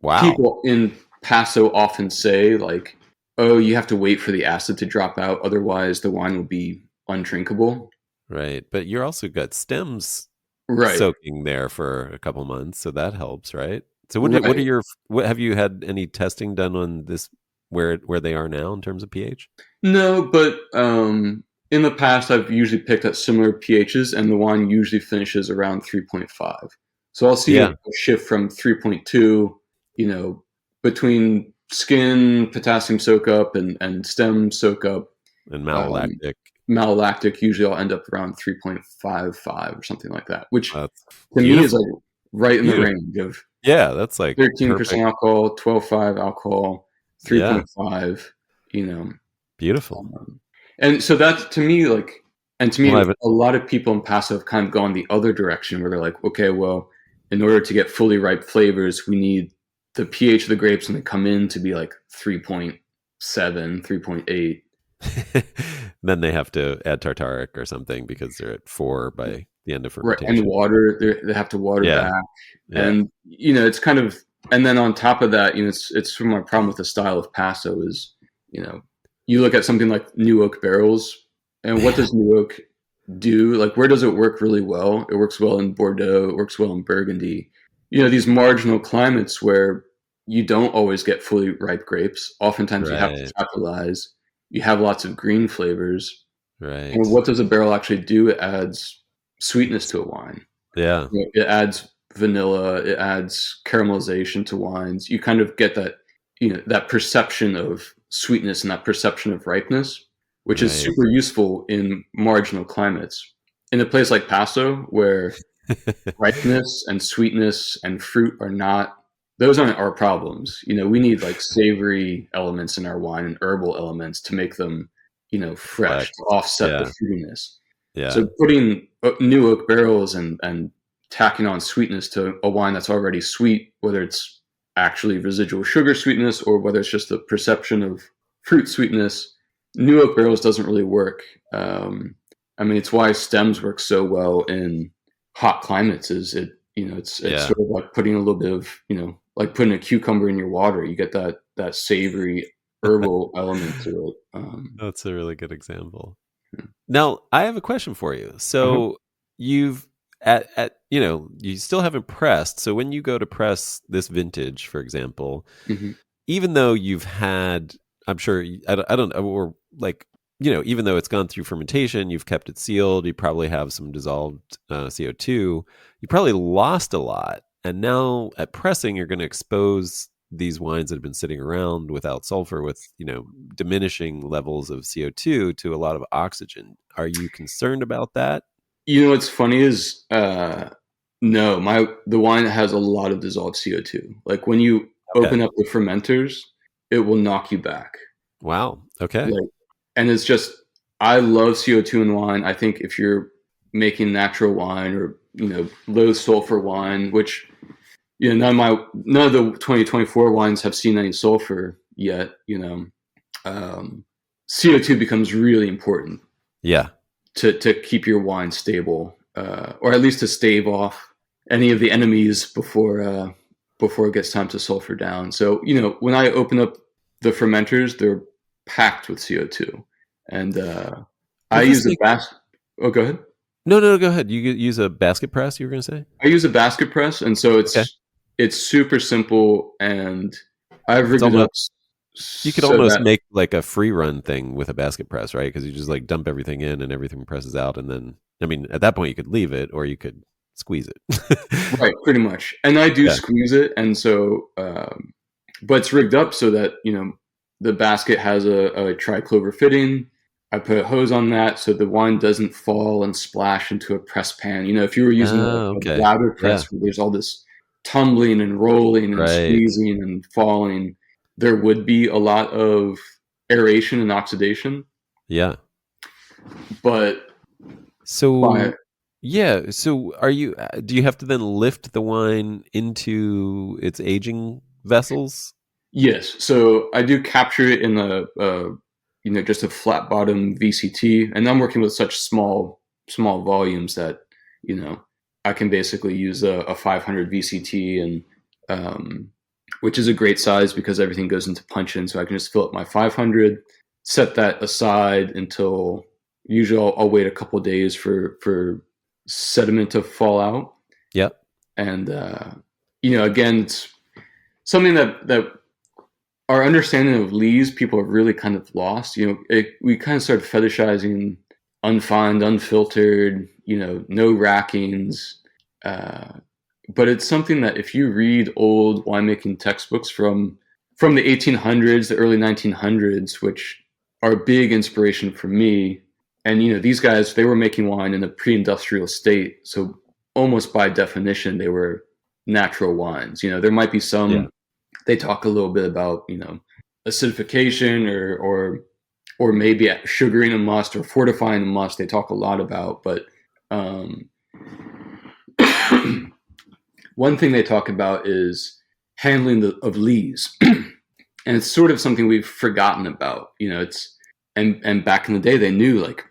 Wow. people in Paso often say, like, oh, you have to wait for the acid to drop out, otherwise the wine will be undrinkable. Right. But you're also got stems Right, soaking there for a couple months, so that helps, right? So what are right. your, what have you had any testing done on this, where they are now in terms of pH? No, but in the past, I've usually picked at similar pHs, and the wine usually finishes around 3.5. So I'll see a Yeah. shift from 3.2, between skin, potassium soak up, and stem soak up. And Um, malolactic. Malolactic, usually I'll end up around 3.55 or something like that, which That's to me is beautiful. like right in the Beautiful. range of Yeah, that's like 13% perfect. alcohol, 12.5 alcohol, Yeah. 3.5, you know. Beautiful. Um, and so that to me, like, and to me, Well, I have a lot of people in Paso have kind of gone the other direction where they're like, okay, well, in order to get fully ripe flavors, we need the pH of the grapes when they come in to be like 3.7, 3.8. then they have to add tartaric or something because they're at 4 by the end of Right. And fermentation. water, they have to water Yeah. back. Yeah. And, it's kind of, and then on top of that, it's from my problem with the style of Paso is, you know, you look at something like New Oak barrels, and what does New Oak do? Like, where does it work really well? It works well in Bordeaux. It works well in Burgundy. These marginal climates where you don't always get fully ripe grapes. Oftentimes, you have to Right. capitalize. You have lots of green flavors. And Right. what does a barrel actually do? It adds sweetness to a wine. Yeah. It adds vanilla. It adds caramelization to wines. You kind of get that, that perception of sweetness and that perception of ripeness, which is Right. super useful in marginal climates. In a place like Paso, where ripeness and sweetness and fruit are not, those aren't our problems. We need like savory elements in our wine and herbal elements to make them, fresh, Flex. to offset the Yeah. fruitiness. Yeah. So putting new oak barrels and tacking on sweetness to a wine that's already sweet, whether it's actually residual sugar sweetness or whether it's just the perception of fruit sweetness, new oak barrels doesn't really work. I mean, it's why stems work so well in hot climates. Is it, it's Yeah. sort of like putting a little bit of, like putting a cucumber in your water. You get that savory herbal element to it. That's a really good example. Now, I have a question for you. Uh-huh. So you've you still haven't pressed. So when you go to press this vintage, for example, Hmm. even though you've had, I'm sure, I don't know, or like, even though it's gone through fermentation, you've kept it sealed, you probably have some dissolved CO2, you probably lost a lot. And now at pressing, you're going to expose these wines that have been sitting around without sulfur with, diminishing levels of CO2 to a lot of oxygen. Are you concerned about that? What's funny is, no, the wine has a lot of dissolved CO2. Like when you Okay. open up the fermenters, it will knock you back. Wow. Okay. Like, and it's just, I love CO2 in wine. I think if you're making natural wine or, low sulfur wine, which, none of the 2024 wines have seen any sulfur yet, um, CO2 becomes really important Yeah. to keep your wine stable, or at least to stave off any of the enemies before it gets time to sulfur down. So when I open up the fermenters, they're packed with CO2, and I Does this use a make Oh, go ahead. No, no, no, go ahead. You use a basket press, you were going to say? I use a basket press, and so Okay. it's super simple, and I've It's rigged it almost up You could so almost that make like a free run thing with a basket press, right? Because you just like dump everything in and everything presses out, and then I mean, at that point you could leave it or you could squeeze it. right, pretty much. And I do Yeah. squeeze it, and so but it's rigged up so that the basket has a triclover fitting. I put a hose on that so the wine doesn't fall and splash into a press pan. If you were using Oh, a okay. bladder Yeah. press where there's all this tumbling and rolling and Right. squeezing and falling, there would be a lot of aeration and oxidation. Yeah. But by So yeah. So do you have to then lift the wine into its aging vessels? yes, so I do capture it in just a flat bottom VCT, and I'm working with such small volumes that you know I can basically use a 500 VCT, and which is a great size because everything goes into punch in. So I can just fill up my 500, set that aside until usually I'll wait a couple days for sediment to fall out, Yep. and again it's something that our understanding of lees people have really kind of lost. We kind of started fetishizing unfined, unfiltered, no rackings. Uh, but it's something that if you read old winemaking textbooks from the 1800s, the early 1900s, which are a big inspiration for me, and these guys, they were making wine in a pre-industrial state, so almost by definition they were natural wines. There might be Yeah. some, they talk a little bit about acidification or maybe sugaring a must or fortifying a must. They talk a lot about, but um, one thing they talk about is handling of lees, and it's sort of something we've forgotten about. It's and back in the day they knew, like,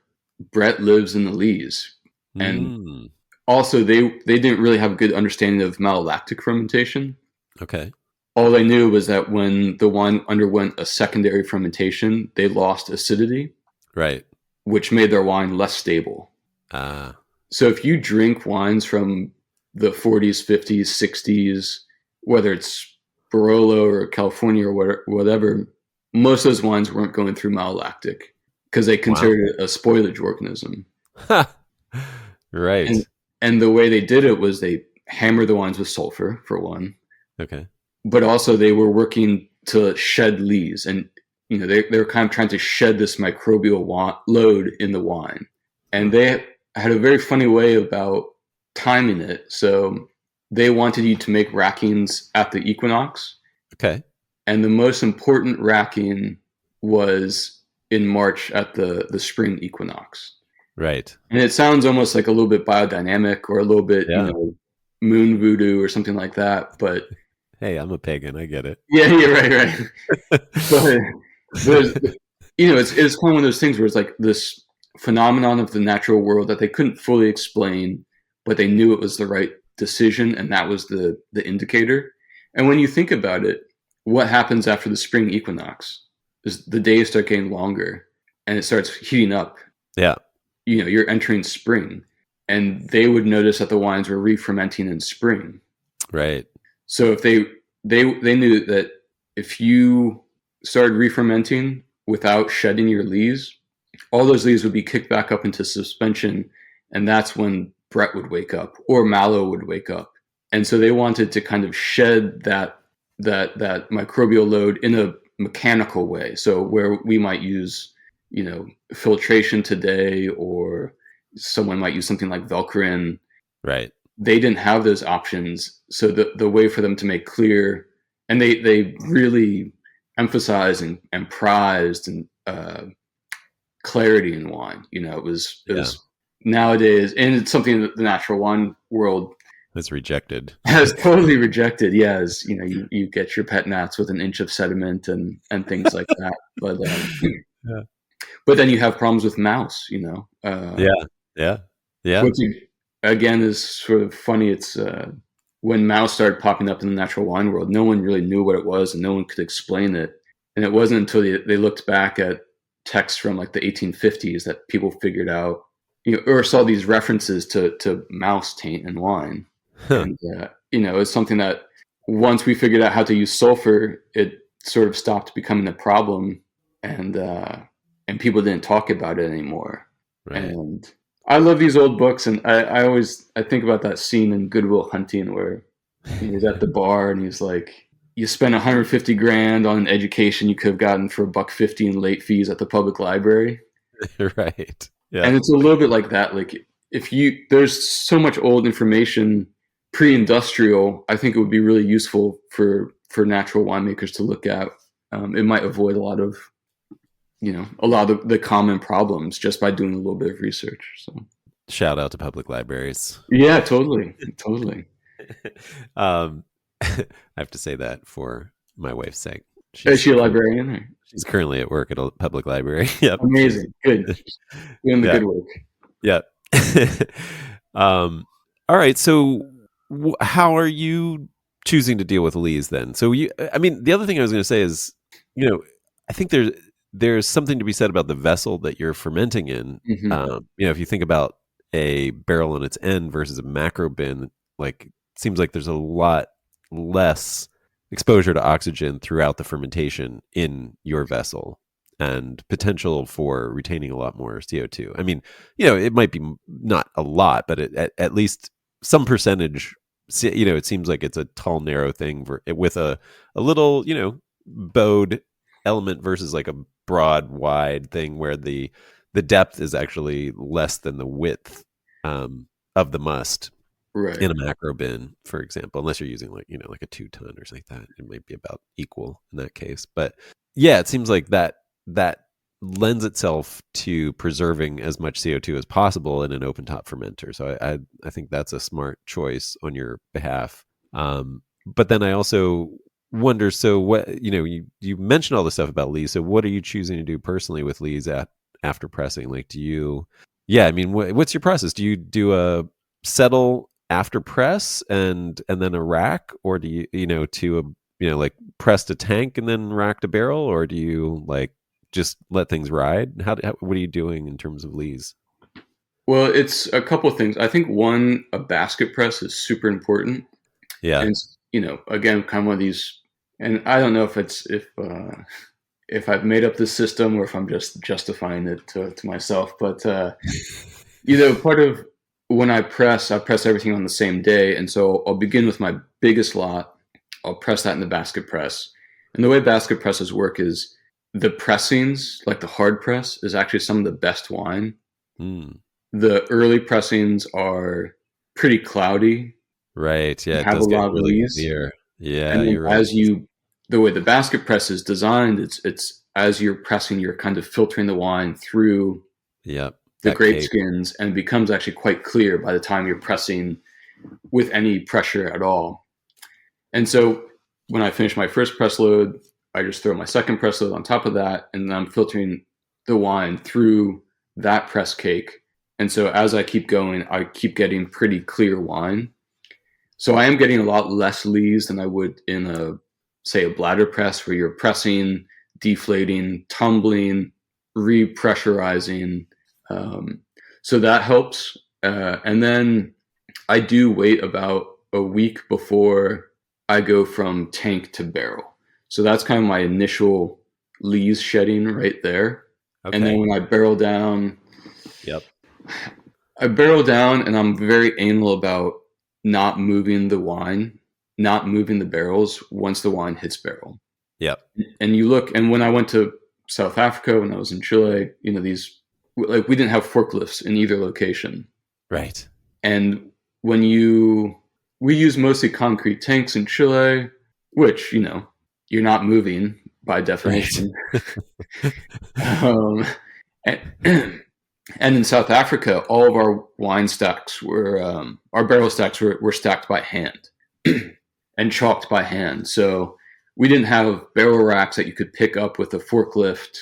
Brett lives in the lees, and Mm, also they didn't really have a good understanding of malolactic fermentation. okay. All they knew was that when the wine underwent a secondary fermentation, they lost acidity, Right. which made their wine less stable. Ah, So if you drink wines from the 40s, 50s, 60s, whether it's Barolo or California or whatever, most of those wines weren't going through malolactic because they wow. considered it a spoilage organism. And Right. and the way they did it was they hammered the wines with sulfur, for one, Okay. but also they were working to shed lees, and they were kind of trying to shed this microbial load in the wine, and Huh. they had a very funny way about timing it. So they wanted you to make rackings at the equinox, Okay. and the most important racking was in March at the spring equinox. Right. And it sounds almost like a little bit biodynamic or a little bit Yeah. moon voodoo or something like that, but Hey, I'm a pagan. I get it. yeah, you're right. But it's kind of one of those things where it's like this phenomenon of the natural world that they couldn't fully explain, but they knew it was the right decision, and that was the indicator. And when you think about it, what happens after the spring equinox is the days start getting longer and it starts heating up. Yeah. You're entering spring, and they would notice that the wines were re-fermenting in spring. Right. So if they knew that if you started re-fermenting without shedding your lees, all those leaves would be kicked back up into suspension, and that's when Brett would wake up or Mallow would wake up. And so they wanted to kind of shed that microbial load in a mechanical way. So where we might use, filtration today, or someone might use something like Velcorin. Right. They didn't have those options. So the way for them to make clear, and they really emphasized and prized and clarity in wine. It was nowadays, and it's something that the natural wine world has rejected. Has totally rejected. Yeah, you get your pet gnats with an inch of sediment and things like that. But but then you have problems with mouse. Yeah. Which again is sort of funny. It's when mouse started popping up in the natural wine world, no one really knew what it was, and no one could explain it. And it wasn't until they looked back at texts from like the 1850s that people figured out, or saw these references to mouse taint in wine. Huh. And it's something that once we figured out how to use sulfur, it sort of stopped becoming a problem, and people didn't talk about it anymore. Right. And I love these old books, and I think about that scene in Good Will Hunting where he's at the bar and he's like, you spent $150,000 on an education you could have gotten for $1.50 in late fees at the public library. Right. Yeah. And it's a little bit like that. Like there's so much old information pre-industrial. I think it would be really useful for natural winemakers to look at. It might avoid a lot of the common problems just by doing a little bit of research. So shout out to public libraries. Yeah, totally. I have to say that for my wife's sake. Is she a librarian? Or? She's currently at work at a public library. Yep. Amazing. Good. Doing the good work. Yeah. All right. So how are you choosing to deal with lees then? So the other thing I was going to say is, I think there's something to be said about the vessel that you're fermenting in. Mm-hmm. If you think about a barrel on its end versus a macro bin, like, seems like there's a lot less exposure to oxygen throughout the fermentation in your vessel, and potential for retaining a lot more CO2. I mean, it might be not a lot, but at least some percentage. It seems like it's a tall, narrow thing with a little, bowed element versus like a broad, wide thing where the depth is actually less than the width of the must. Right. In a macro bin, for example, unless you're using like a 2-ton or something like that, it might be about equal in that case. But yeah, it seems like that lends itself to preserving as much CO2 as possible in an open top fermenter. So I think that's a smart choice on your behalf. But then I also wonder, so what, you mentioned all this stuff about lees. So what are you choosing to do personally with lees after pressing? Like, what's your process? Do you do a settle after press and then a rack, or do you like press to tank and then rack to barrel, or do you like just let things ride? What are you doing in terms of lees? Well, it's a couple of things. I think one, a basket press is super important. Yeah. And again, kind of one of these, and I don't know if I've made up this system or if I'm just justifying it to myself, but part of when I press everything on the same day. And so I'll begin with my biggest lot. I'll press that in the basket press. And the way basket presses work is the pressings, like the hard press, is actually some of the best wine. Mm. The early pressings are pretty cloudy. Right. Yeah. It have a lot of lees. Yeah. And you're right. The way the basket press is designed, it's as you're pressing, you're kind of filtering the wine through. Yep. The grape skins, and it becomes actually quite clear by the time you're pressing with any pressure at all. And so when I finish my first press load, I just throw my second press load on top of that, and then I'm filtering the wine through that press cake. And so as I keep going, I keep getting pretty clear wine. So I am getting a lot less lees than I would in say a bladder press where you're pressing, deflating, tumbling, repressurizing. Um, so that helps. And then I do wait about a week before I go from tank to barrel. So that's kind of my initial lees shedding right there. And then Okay. when I barrel down, Yep. and I'm very anal about not moving the wine, not moving the barrels once the wine hits barrel. Yep. And you look, and when I went to South Africa, when I was in Chile, these, like, we didn't have forklifts in either location. Right. And when we use mostly concrete tanks in Chile, which, you're not moving by definition. Right. um, and, and in South Africa, all of our wine stacks our barrel stacks were stacked by hand and chalked by hand. So we didn't have barrel racks that you could pick up with a forklift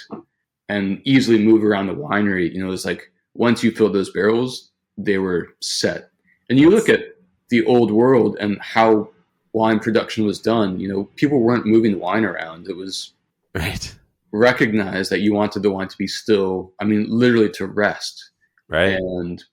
and easily move around the winery. It was like once you filled those barrels, they were set. And you look at the old world and how wine production was done, people weren't moving wine around. It was Right. recognized that you wanted the wine to be still, literally to rest. Right. And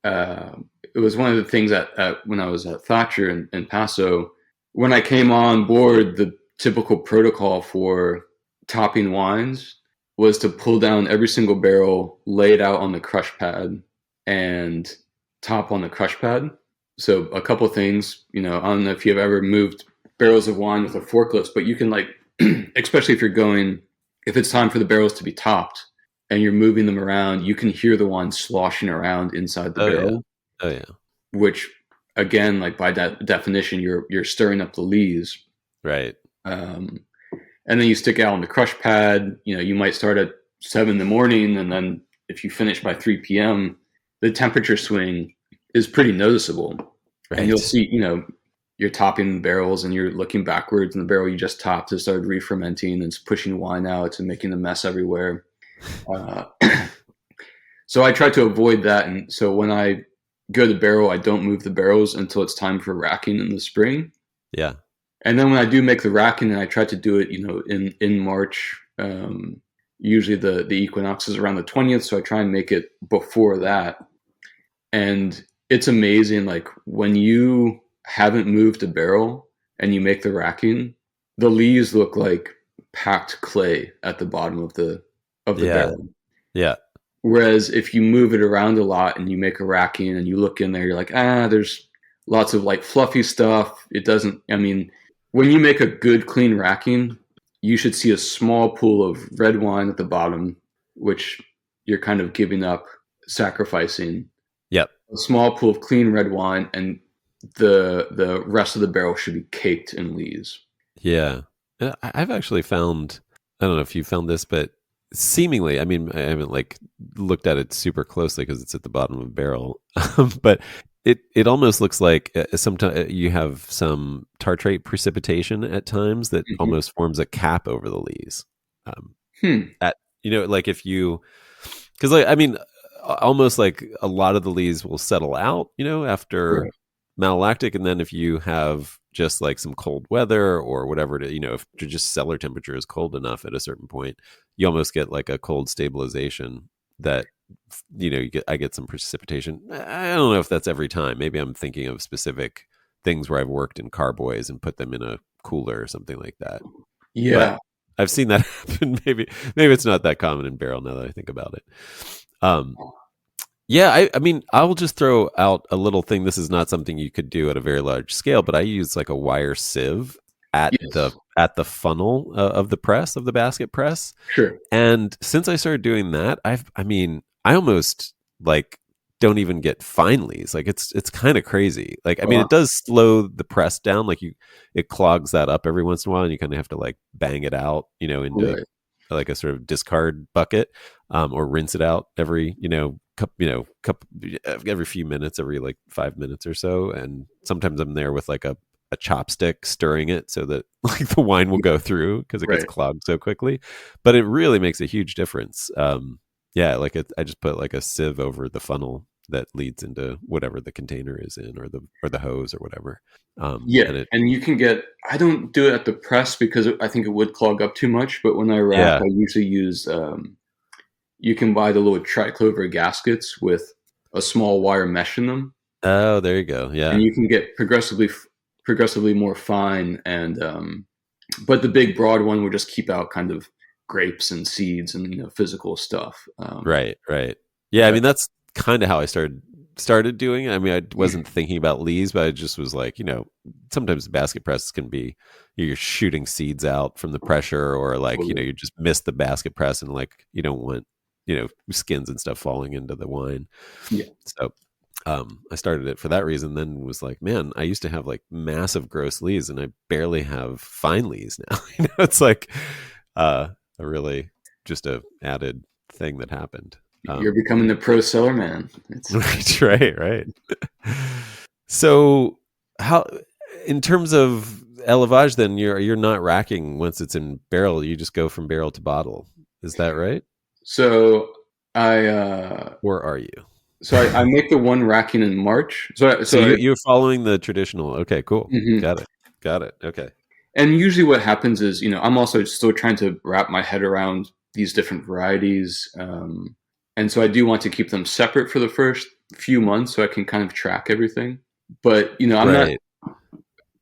it was one of the things that when I was at Thatcher in Paso, when I came on board, the typical protocol for topping wines was to pull down every single barrel, lay it out on the crush pad, and top on the crush pad. So a couple of things, I don't know if you've ever moved barrels of wine with a forklift, but you can, like, especially if it's time for the barrels to be topped and you're moving them around, you can hear the wine sloshing around inside the barrel. Yeah. Oh yeah. Which, again, like, by definition, you're stirring up the lees. Right. And then you stick it out on the crush pad. You might start at 7 in the morning, and then if you finish by 3 p.m., the temperature swing is pretty noticeable. Right. And you'll see, you're topping barrels and you're looking backwards, and the barrel you just topped has started re-fermenting and it's pushing wine out and making a mess everywhere. So I try to avoid that. And so when I go to barrel, I don't move the barrels until it's time for racking in the spring. Yeah. And then when I do make the racking, and I try to do it, in March, usually the equinox is around the 20th. So I try and make it before that. And it's amazing. Like, when you haven't moved a barrel and you make the racking, the lees look like packed clay at the bottom of the barrel. Yeah. Whereas if you move it around a lot and you make a racking and you look in there, you're like, there's lots of, like, fluffy stuff. It doesn't, when you make a good clean racking, you should see a small pool of red wine at the bottom, which you're kind of giving up, sacrificing. Yep. A small pool of clean red wine, and the rest of the barrel should be caked in lees. Yeah. I've actually found, I don't know if you found this, but seemingly, I haven't, like, looked at it super closely because it's at the bottom of a barrel, but it almost looks like sometimes you have some tartrate precipitation at times that almost forms a cap over the lees. Like, if you, because, like, almost like a lot of the lees will settle out, after Right. malolactic, and then if you have just, like, some cold weather or whatever, if just cellar temperature is cold enough at a certain point, you almost get like a cold stabilization that, I get some precipitation. I don't know if that's every time. Maybe I'm thinking of specific things where I've worked in carboys and put them in a cooler or something like that. Yeah. But I've seen that happen. Maybe it's not that common in barrel now that I think about it. Yeah, I will just throw out a little thing. This is not something you could do at a very large scale, but I use, like, a wire sieve at Yes. the funnel of the press, of the basket press. Sure. And since I started doing that, I almost, like, don't even get fine lees. Like, it's kind of crazy. Like, it does slow the press down. Like, it clogs that up every once in a while, and you kind of have to, like, bang it out, into Right. like a sort of discard bucket, or rinse it out every, every few minutes, every, like, 5 minutes or so. And sometimes I'm there with, like, a chopstick stirring it so that, like, the wine will go through because it gets Right. clogged so quickly. But it really makes a huge difference. Yeah, I just put like a sieve over the funnel that leads into whatever the container is in, or the hose or whatever. Yeah, And it and you can get. I don't do it at the press because I think it would clog up too much. But when I rack, yeah. I usually use. You can buy the little triclover gaskets with a small wire mesh in them, Oh, there you go. and Yeah. you can get progressively more fine. And but the big broad one will just keep out kind of grapes and seeds and physical stuff. Right, right. Yeah, I But mean that's kind of how I started doing it. I mean, I wasn't thinking about leaves, but I just was like, sometimes the basket presses can be you're shooting seeds out from the pressure, or like, totally. you just miss the basket press and like you don't want, skins and stuff falling into the wine. Yeah, So I started it for that reason, then was like, man, I used to have like massive gross leaves and I barely have fine leaves now. It's like a really just a added thing that happened. you're Um, becoming the pro seller man. It's right, right, right. So how, in terms of élevage, then you're not racking once it's in barrel. You just go from barrel to bottle. Is that right? so I uh, Or are you? I make the one racking in March. So you're following the traditional. Okay, cool. Mhm. Got it. Got it. Okay. And usually what happens is, I'm also still trying to wrap my head around these different varieties. And so I do want to keep them separate for the first few months so I can kind of track everything. But, I'm not, Right.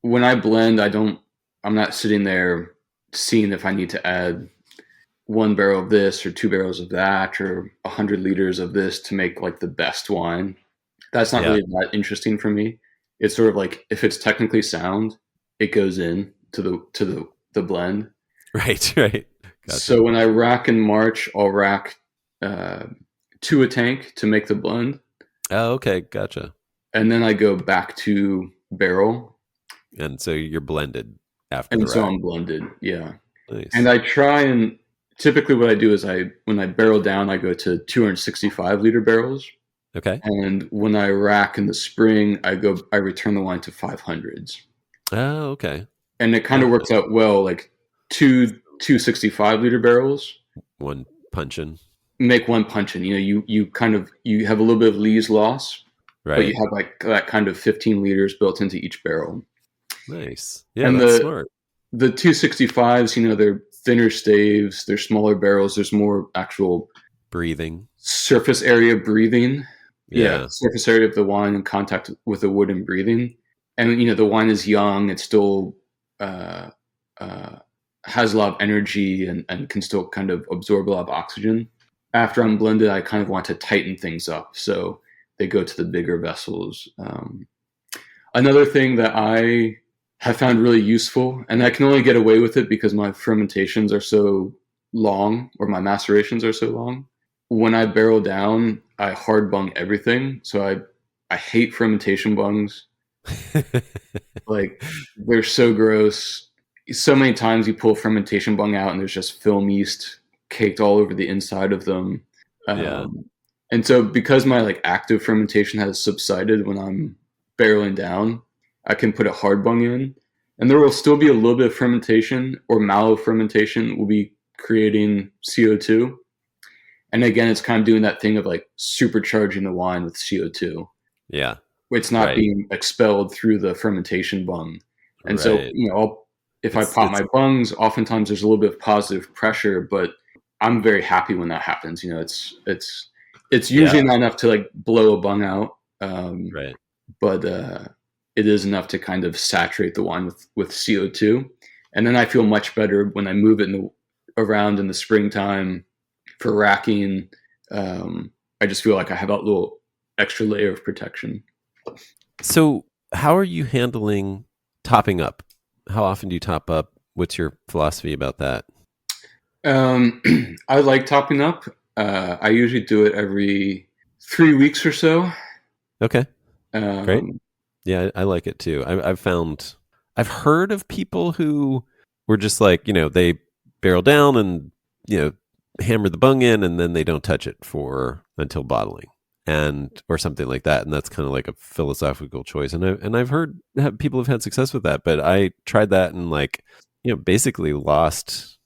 when I blend, I'm not sitting there seeing if I need to add 1 barrel of this or 2 barrels of that or 100 liters of this to make like the best wine. That's not Yeah. really that interesting for me. It's sort of like if it's technically sound, it goes in to the blend. Right. Right. Gotcha. So when I rack in March, I'll rack uh, to a tank to make the blend, Oh, okay. Gotcha. and then I go back to barrel, And so you're blended after the and so rack. I'm blended. Yeah, and Nice. I try and typically what I do is when I barrel down, I go to 265-liter barrels, Okay. and when I rack in the spring, I return the wine to 500s. Oh, okay. And it kind of Gotcha. works out well. Like 265-liter barrels One punching. make one punch in. You have a little bit of lees loss, but you Right. have like that kind of 15 liters built into each barrel. Nice. Yeah, And that's the smart. the 265s, they're thinner staves, they're smaller barrels. There's more actual Breathing. surface area breathing. Yeah, Yeah. surface area of the wine in contact with the wood and breathing. And the wine is young. It's still uh, uh, has a lot of energy and can still kind of absorb a lot of oxygen. After I'm blended, I kind of want to tighten things up, so they go to the bigger vessels. Another thing that I have found really useful, and I can only get away with it because my fermentations are so long, or my macerations are so long. When I barrel down, I hard bung everything. So I hate fermentation bungs. Like they're so gross. So many times you pull a fermentation bung out and there's just film yeast caked all over the inside of them. Yeah. Um, and so because my like active fermentation has subsided when I'm barreling down, I can put a hard bung in, and there will still be a little bit of fermentation, or mallow fermentation will be creating CO2. And again, it's kind of doing that thing of like supercharging the wine with CO2. Yeah. It's not Right. being expelled through the fermentation bung. And so, Right. if I It's pop it's my bungs, oftentimes there's a little bit of positive pressure, but I'm very happy when that happens. It's yeah. usually not enough to like blow a bung out, Right. but it is enough to kind of saturate the wine with CO2. And then I feel much better when I move it around in the springtime for racking. I just feel like I have that little extra layer of protection. So, how are you handling topping up? How often do you top up? What's your philosophy about that? Um, I like topping up. I usually do it every 3 weeks or so. Okay. Great. Um, Yeah, I like it too. I've heard of people who were just like, they barrel down and, you know, hammer the bung in and then they don't touch it for until bottling or something like that. And that's kind of like a philosophical choice. And I've heard people have had success with that, but I tried that and like, basically lost.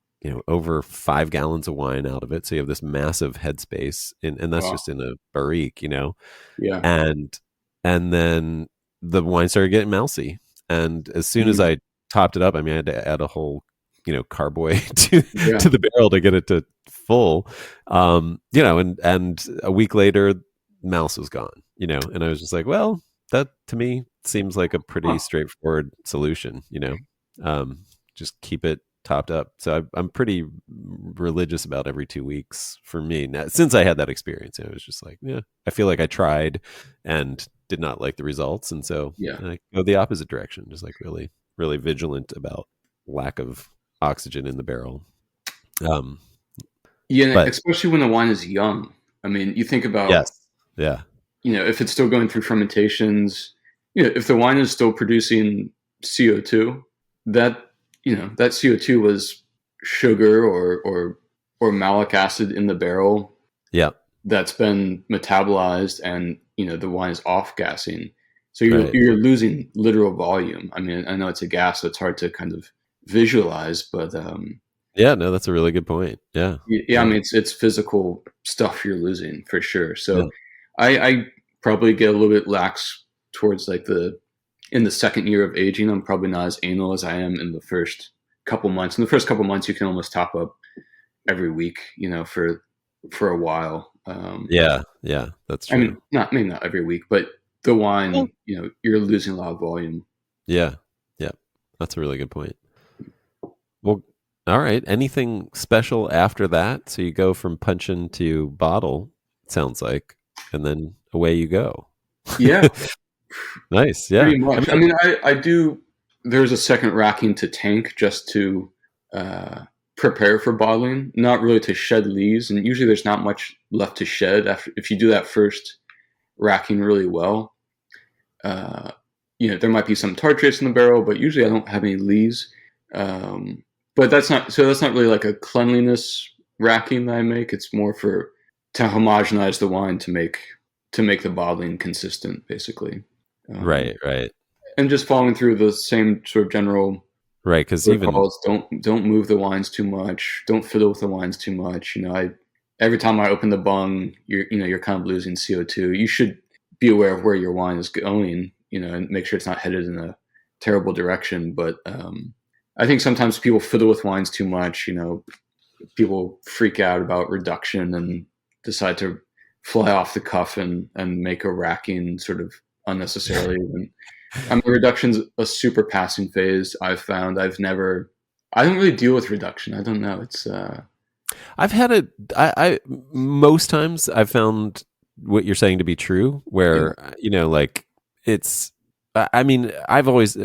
over 5 gallons of wine out of it. So you have this massive headspace, and that's Wow. just in a barrique, Yeah. and then the wine started getting mousy. And as soon as Mm. I topped it up, I mean, I had to add a whole, carboy to Yeah. the barrel to get it to full. And a week later, mouse was gone. And I was just like, well, that to me seems like a pretty Huh. straightforward solution. Just keep it topped up. So I'm pretty religious about every 2 weeks for me. Now, since I had that experience, it was just like, yeah, I feel like I tried and did not like the results, and so Yeah. I go the opposite direction, just like really, really vigilant about lack of oxygen in the barrel. Um, Yeah. And but especially when the wine is young. I mean, you think about, yes, yeah, if it's still going through fermentations, if the wine is still producing CO2, that, that CO2 was sugar or malic acid in the barrel yeah, that's been metabolized, and the wine is off gassing, so you're right, you're losing literal volume. I mean, I know it's a gas, so it's hard to kind of visualize, but yeah. No, that's a really good point. Yeah, yeah, I yeah, mean, it's physical stuff you're losing for sure. yeah. So I probably get a little bit lax towards like in the second year of aging. I'm probably not as anal as I am in the first couple months. In the first couple months, you can almost top up every week, for a while. Yeah, yeah, that's I true. mean, maybe not every week, but the Well, wine, you're losing a lot of volume. yeah, yeah, that's a really good point. Well, all right. Anything special after that? So you go from puncheon to bottle, it sounds like, and then away you go. Yeah, Nice. Yeah. pretty I much. I mean, mean, I do. There's a second racking to tank just to uh, prepare for bottling, not really to shed lees, and usually there's not much left to shed after if you do that first racking really well. Uh, there might be some tartrates in the barrel, but usually I don't have any lees. Um, but that's not really like a cleanliness racking that I make. It's more for to homogenize the wine to make the bottling consistent, basically, right, right, and just following through the same sort of general right. Because even protocols. Don't move the wines too much. Don't fiddle with the wines too much. I every time I open the bung, you're kind of losing CO2. You should be aware of where your wine is going, and make sure it's not headed in a terrible direction. But I think sometimes people fiddle with wines too much. People freak out about reduction and decide to fly off the cuff and make a racking sort of unnecessarily. And I mean, reduction's a super passing phase. I've found I don't really deal with reduction. I don't know. It's I've had it, I most times I've found what you're saying to be true, yeah. where like it's. I mean, I've always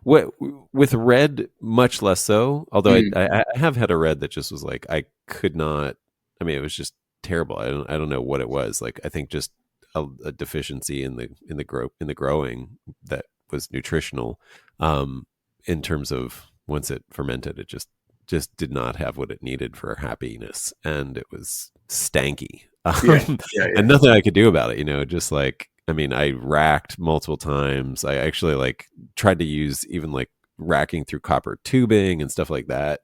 what with red, much less so. Although Mm, I have had a red that just was like I could not. I mean, it was just terrible. I don't know what it was. Like I think just a deficiency in the growing that was nutritional. Um, in terms of once it fermented, it just did not have what it needed for happiness, and it was stanky. yeah. Yeah. And Yeah. nothing I could do about it. Just like I mean, I racked multiple times. I actually like tried to use even like racking through copper tubing and stuff like that.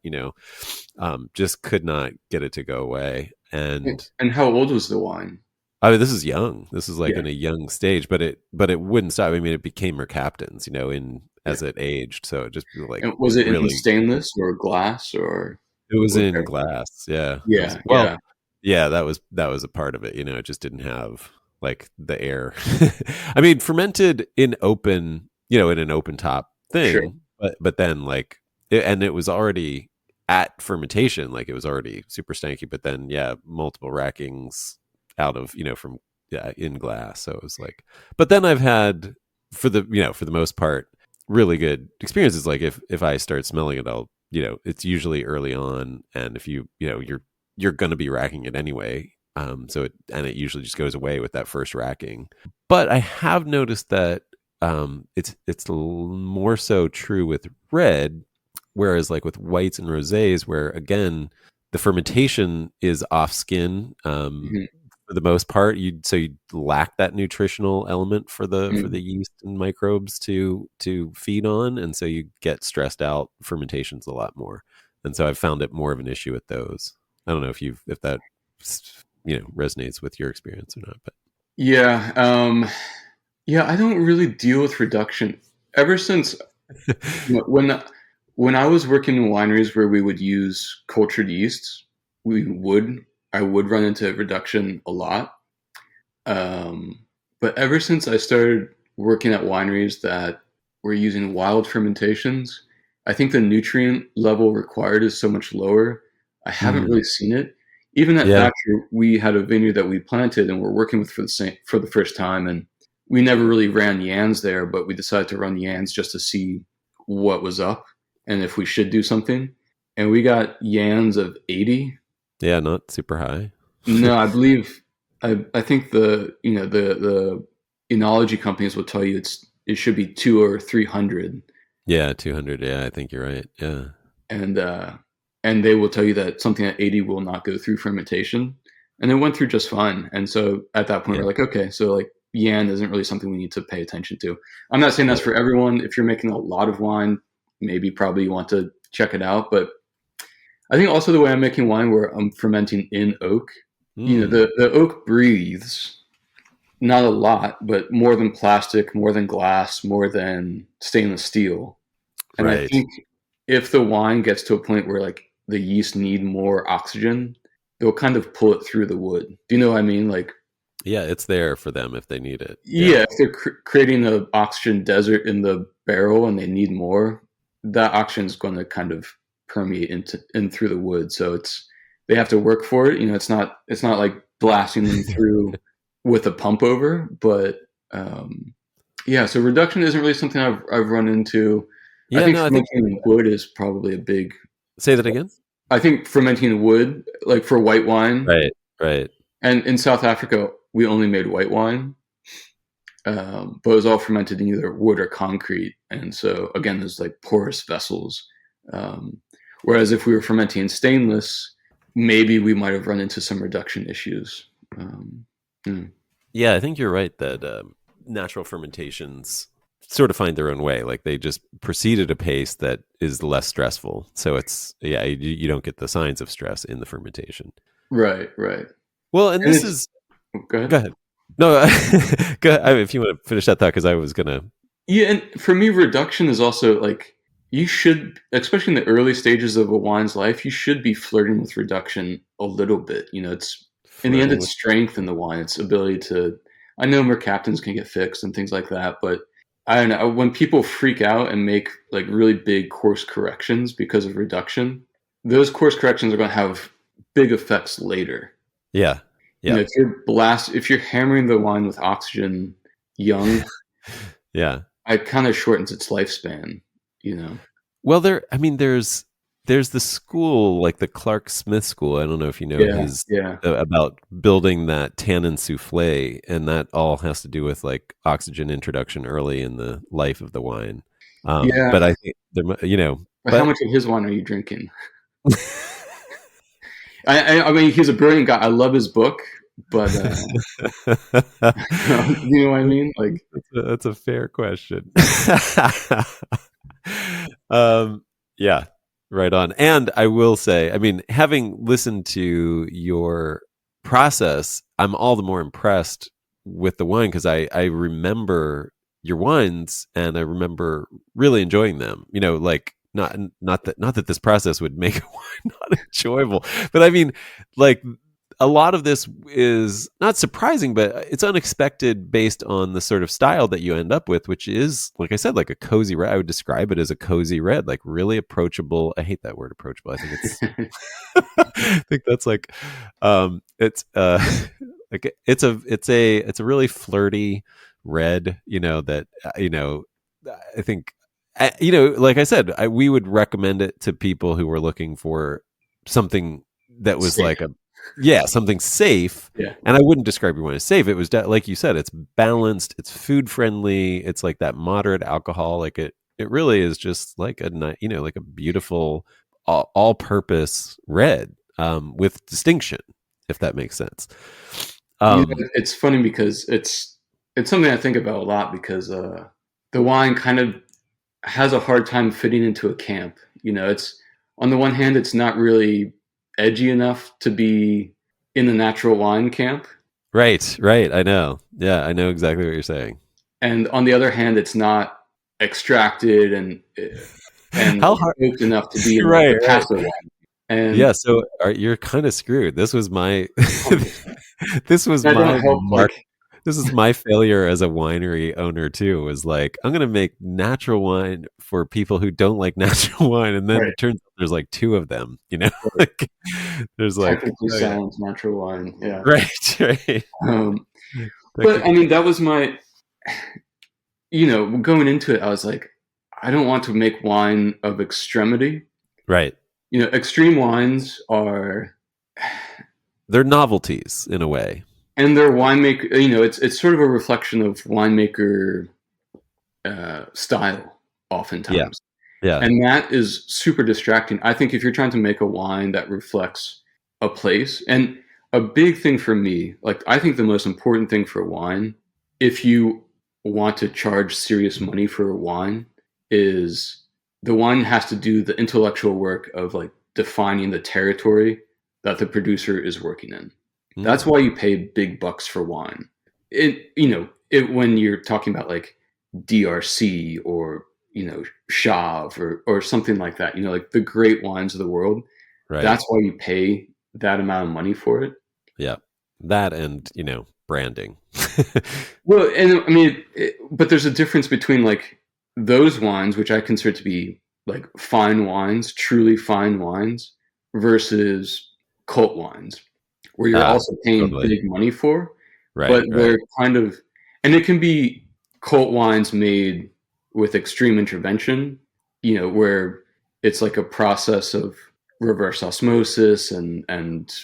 Just could not get it to go away. And And how old was the wine? I mean, this is young. This is like Yeah. in a young stage, but it wouldn't stop. I mean, it became mercaptans, in Yeah. as it aged. So it just like And was it in really, stainless or glass or it was what in type? glass. Yeah, it was Yeah. well. Yeah. Yeah, that was a part of it. It just didn't have like the air. I mean, fermented in open, in an open top Sure. thing, but then like, and it was already at fermentation, like it was already super stanky. But then, yeah, multiple rackings out of from in glass. So it was like, but then I've had for the most part really good experiences. Like if I start smelling it, I'll it's usually early on, and if you're going to be racking it anyway. So it usually just goes away with that first racking. But I have noticed that it's more so true with red, whereas like with whites and rosés, where again the fermentation is off skin. Mhm. For the most part, you lack that nutritional element for the Mhm. yeast and microbes to feed on, and so you get stressed out fermentations a lot more. and so I've found it more of an issue with those. I don't know if that resonates with your experience or not, but Yeah. Yeah, I don't really deal with reduction ever since when I was working in wineries where we would use cultured yeasts, we would I would run into reduction a lot. Um, but ever since I started working at wineries that were using wild fermentations, I think the nutrient level required is so much lower. I haven't mm, really seen it. Even at yeah, Thatcher, we had a vineyard that we planted and we're working with for the first time, and we never really ran Yans there, but we decided to run Yans just to see what was up and if we should do something. And we got Yans of 80. yeah, not super high. No, I believe I think the enology companies will tell you it should be 200 or 300, Yeah, 200. Yeah, I think you're right. Yeah, and and they will tell you that something at 80 will not go through fermentation, and it went through just fine. And so at that point, yeah, we're like, okay, so like Yan isn't really something we need to pay attention to. I'm not saying that's right. for everyone. If you're making a lot of wine, maybe probably you want to check it out, but I think also the way I'm making wine, where I'm fermenting in oak, Mm, the oak breathes not a lot, but more than plastic, more than glass, more than stainless steel. And I right. think if the wine gets to a point where like the yeast need more oxygen, they'll kind of pull it through the wood. Do you know what I mean? Like, Yeah, it's there for them if they need it. Yeah, yeah, if they're creating an oxygen desert in the barrel and they need more, that oxygen is going to kind of permeate in through the wood. So they have to work for it. It's not like blasting them through with a pump over, but um, yeah. So reduction isn't really something I've run into. I yeah. think No, I think fermenting wood is probably a big. say that again. I think fermenting wood, like for white wine, Right, right. and in South Africa we only made white wine, but it was all fermented in either wood or concrete, and so again, there's like porous vessels. Um, Whereas if we were fermenting in stainless, maybe we might have run into some reduction issues. Mm. Yeah, I think you're right that natural fermentations sort of find their own way. Like they just proceed at a pace that is less stressful. So it's yeah, you don't get the signs of stress in the fermentation. Right, right, Well, and and this it's is go go ahead. ahead. No, go ahead. I mean, if you want to finish that thought, because I was gonna. Yeah, and for me, reduction is also like you should, especially in the early stages of a wine's life, you should be flirting with reduction a little bit. It's in the end, Flirting it's with. strength in the wine, its ability to. I know mercaptans can get fixed and things like that, but I don't know when people freak out and make like really big course corrections because of reduction. Those course corrections are going to have big effects later. Yeah, yeah, If you're hammering the wine with oxygen young, yeah. it kind of shortens its lifespan. You know. Well, I mean, there's the school, like the Clark Smith school. I don't know if you know Yeah, his yeah, about building that tannin souffle, and that all has to do with like oxygen introduction early in the life of the wine. yeah. But I think But how but much of his wine are you drinking? I mean, he's a brilliant guy. I love his book, but you know what I mean? Like, that's a fair question. um, yeah, right on. And I will say, I mean, having listened to your process, I'm all the more impressed with the wine because I remember your wines and I remember really enjoying them. Like not that this process would make a wine not enjoyable, but I mean, like a lot of this is not surprising, but it's unexpected based on the sort of style that you end up with, which is, like I said, like a cozy red. I would describe it as a cozy red, like really approachable. I hate that word approachable. I think it's, I think that's like, it's, like it's a really flirty red, that, I think, like I said, we would recommend it to people who were looking for something that was safe. like something safe. Yeah, And I wouldn't describe your wine as safe. It was like you said, it's balanced, it's food friendly, it's like that moderate alcohol. Like it really is just like like a beautiful all purpose red, with distinction, if that makes sense. Um, it's funny because it's something I think about a lot because the wine kind of has a hard time fitting into a camp. It's on the one hand, it's not really edgy enough to be in the natural wine camp. Right, right. I know. Yeah, I know exactly what you're saying. And on the other hand, it's not extracted and How hard? smoked enough to be in like Right, the right. passive wine. And Yeah, so you're kind of screwed. This was my 100%. this was That don't my help. mark. Like, This is my failure as a winery owner too. Was like, I'm gonna make natural wine for people who don't like natural wine, and then right, it turns out there's like two of them. right. Like there's like, Technically oh yeah, sound natural wine. Yeah. right, right. Um, That but could, I mean, that was my, going into it, I was like, I don't want to make wine of extremity. right. Extreme wines are, They're novelties in a way. and they're winemaker. It's sort of a reflection of winemaker style, Yeah, oftentimes, yeah. and that is super distracting. I think if you're trying to make a wine that reflects a place, and a big thing for me, like I think the most important thing for wine, if you want to charge serious money for a wine, is the wine has to do the intellectual work of like defining the territory that the producer is working in. That's Mm, why you pay big bucks for wine. When you're talking about like DRC or Chav or something like that, like the great wines of the world. right. That's why you pay that amount of money for it. Yeah. That and branding. Well, and I mean, but there's a difference between like those wines, which I consider to be like fine wines, truly fine wines, versus cult wines, where you're Ah, also paying totally. big money for, but Right, right. they're kind of, and it can be cult wines made with extreme intervention, where it's like a process of reverse osmosis and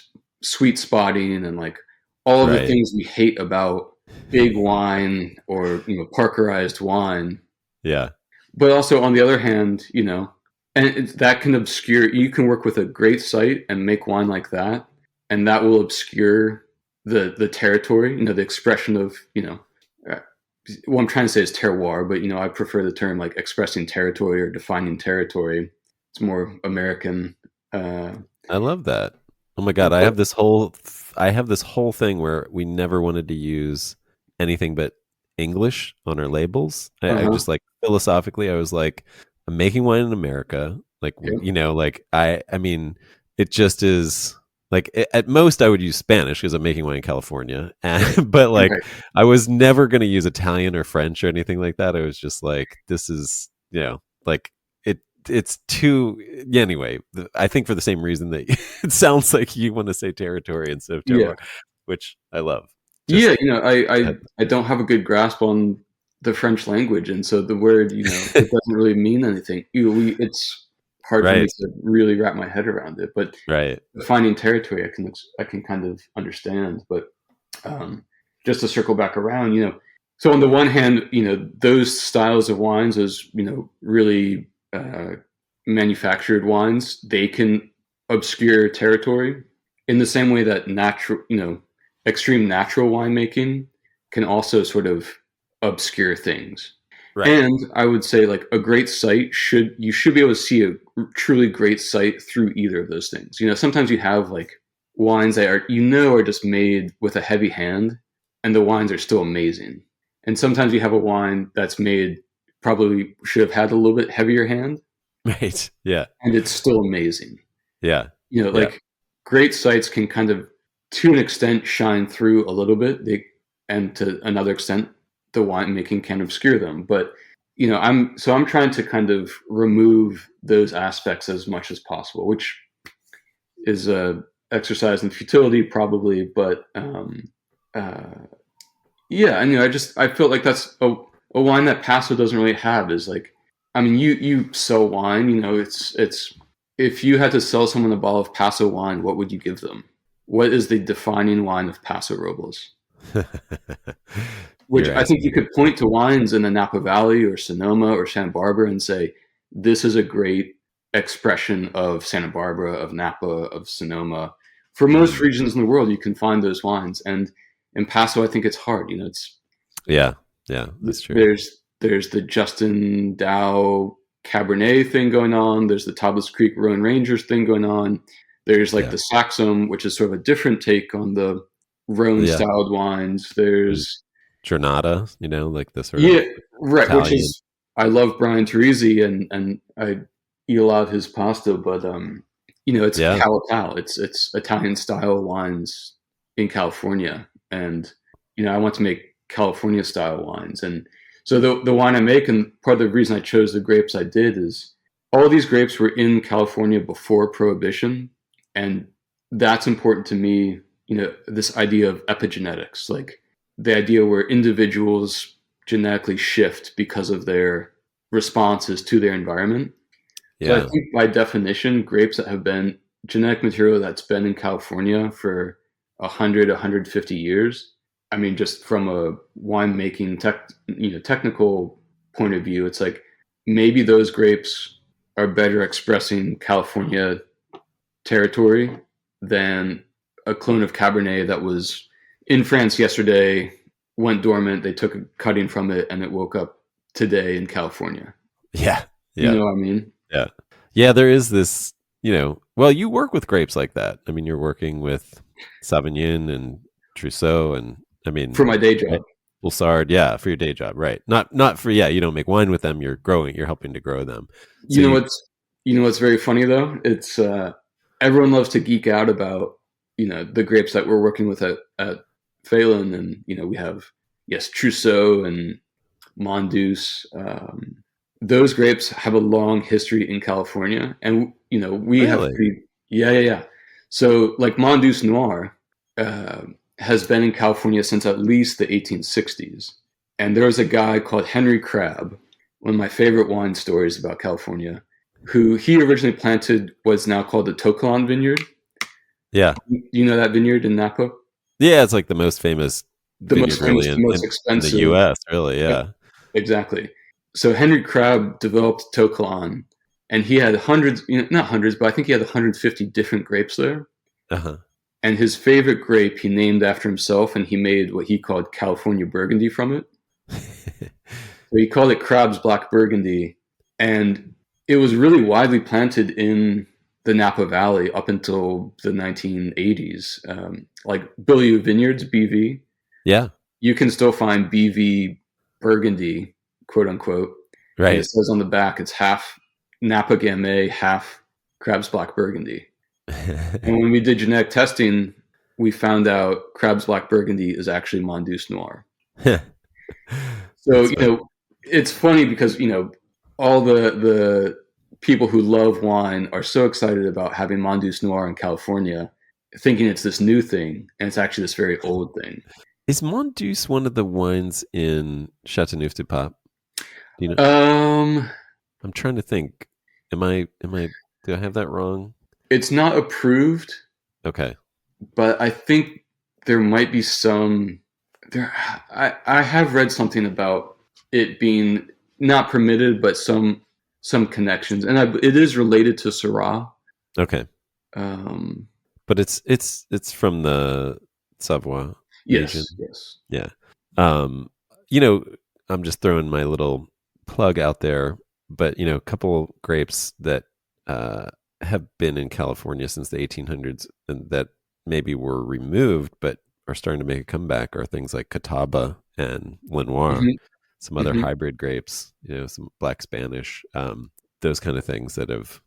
sweet spotting and like all of the Right. things we hate about big wine or parkerized wine. Yeah. But also on the other hand, and that can obscure. You can work with a great site and make wine like that, and that will obscure the territory. The expression of uh, what I'm trying to say is terroir, but I prefer the term like expressing territory or defining territory. It's more American. Uh, I love that. Oh my God, but I have this whole thing where we never wanted to use anything but English on our labels. I uh-huh, just like philosophically, I was like, I'm making wine in America. Like, yeah, like I mean, it just is like at most I would use Spanish because I'm making wine in California. And but like right, I was never going to use Italian or French or anything like that. I was just like, this is, like it's too, yeah, anyway. I think for the same reason that it sounds like you want to say territory instead of yeah. terroir, which I love. Just Yeah, I don't have a good grasp on the French language, and so the word, it doesn't really mean anything. It's hard for me right, to really wrap my head around it. But right, defining territory, I can kind of understand. But um, just to circle back around, so on the one hand, those styles of wines, those really manufactured wines, they can obscure territory in the same way that extreme natural winemaking can also sort of obscure things. right, And I would say like a great site you should be able to see a truly great site through either of those things. Sometimes you have like wines that are just made with a heavy hand and the wines are still amazing. And sometimes you have a wine that's made probably should have had a little bit heavier hand right. Yeah, and it's still amazing. yeah, yeah, Like great sites can kind of, to an extent, shine through a little bit. And to another extent, the winemaking can obscure them. But I'm trying to kind of remove those aspects as much as possible, which is a exercise in futility probably. But uh, yeah, and I feel like that's a wine that Paso doesn't really have. Is like, I mean, you sell wine. It's if you had to sell someone a bottle of Paso wine, what would you give them? What is the defining wine of Paso Robles? Which You're I think asking you me a could point to wines in the Napa Valley or Sonoma or Santa Barbara and say, this is a great expression of Santa Barbara, of Napa, of Sonoma. For most mm, regions in the world, you can find those wines. And in Paso, I think it's hard. yeah, yeah, that's true. There's the Justin Dow. Cabernet thing going on. There's the Tablas Creek Rhone Rangers thing going on. There's like Yeah. the Saxum, which is sort of a different take on the Rhone Yeah. styled wines. And There's Giornata, like the sort of yeah, right, which Italian. is I love Brian Teresi and I eat a lot of his pasta, but it's Yeah. Calatal. It's Italian style wines in California, and I want to make California style wines. And so the wine I make, and part of the reason I chose the grapes I did is all these grapes were in California before Prohibition, and that's important to me. This idea of epigenetics, like the idea where individuals genetically shift because of their responses to their environment. So I Yeah. think by definition, grapes that have been genetic material that's been in California for 100, 150 years. I mean, just from a winemaking technical point of view, it's like maybe those grapes are better expressing California territory than a clone of Cabernet that was in France yesterday, went dormant, they took a cutting from it, and it woke up today in California. Yeah. You Yeah. know what I mean? Yeah. Yeah. There is this, well, you work with grapes like that. I mean, you're working with Sauvignon and Trousseau and, I For mean, my day right? job. Boussard, yeah, for your day job, right? Not for, yeah, you don't make wine with them. You're helping to grow them. So You know what's very funny though? It's everyone loves to geek out about the grapes that we're working with at Phelan, and we have Trousseau and Mongoose. Those grapes have a long history in California, and we have really, yeah. So like Mongoose Noir has been in California since at least the 1860s, and there was a guy called Henry Crabb, one of my favorite wine stories about California, who he originally planted what's now called the To Kalon Vineyard. yeah, You know that vineyard in Napa? yeah, it's like the most famous The vineyard, most famous, really, the most in the expensive. U.S. Really, Yep, yeah, exactly. So Henry Crabb developed To Kalon, and he had hundreds, not hundreds, but I think he had 150 different grapes there. uh-huh. And his favorite grape he named after himself, and he made what he called California Burgundy from it. So he called it Crabb's Black Burgundy, and it was really widely planted in the Napa Valley up until the 1980s. Like Beaulieu Vineyards, BV, Yeah, you can still find BV Burgundy, quote unquote, and it right. says on the back it's half Napa Gamay, half Crabb's Black Burgundy. And when we did genetic testing, we found out Crabb's Black Burgundy is actually Mongoose Noir. So That's fun. it's funny because all the people who love wine are so excited about having Mongoose Noir in California, thinking it's this new thing, and it's actually this very old thing. Is Mongoose one of the wines in Chateauneuf-du-Pape? Do you know? Um, I'm trying to think. Do I have that wrong? it's not approved, Okay. but I think there might be some. There, I have read something about it being not permitted, but some connections, and it is related to Syrah. Okay. Um, But it's from the Savoie region. yes, yes, Yeah. Um, you know, I'm just throwing my little plug out there, but a couple grapes that have been in California since the 1800s and that maybe were removed but are starting to make a comeback are things like Catawba and Lenoir, hmm some other hmm hybrid grapes, some Black Spanish, those kind of things that have,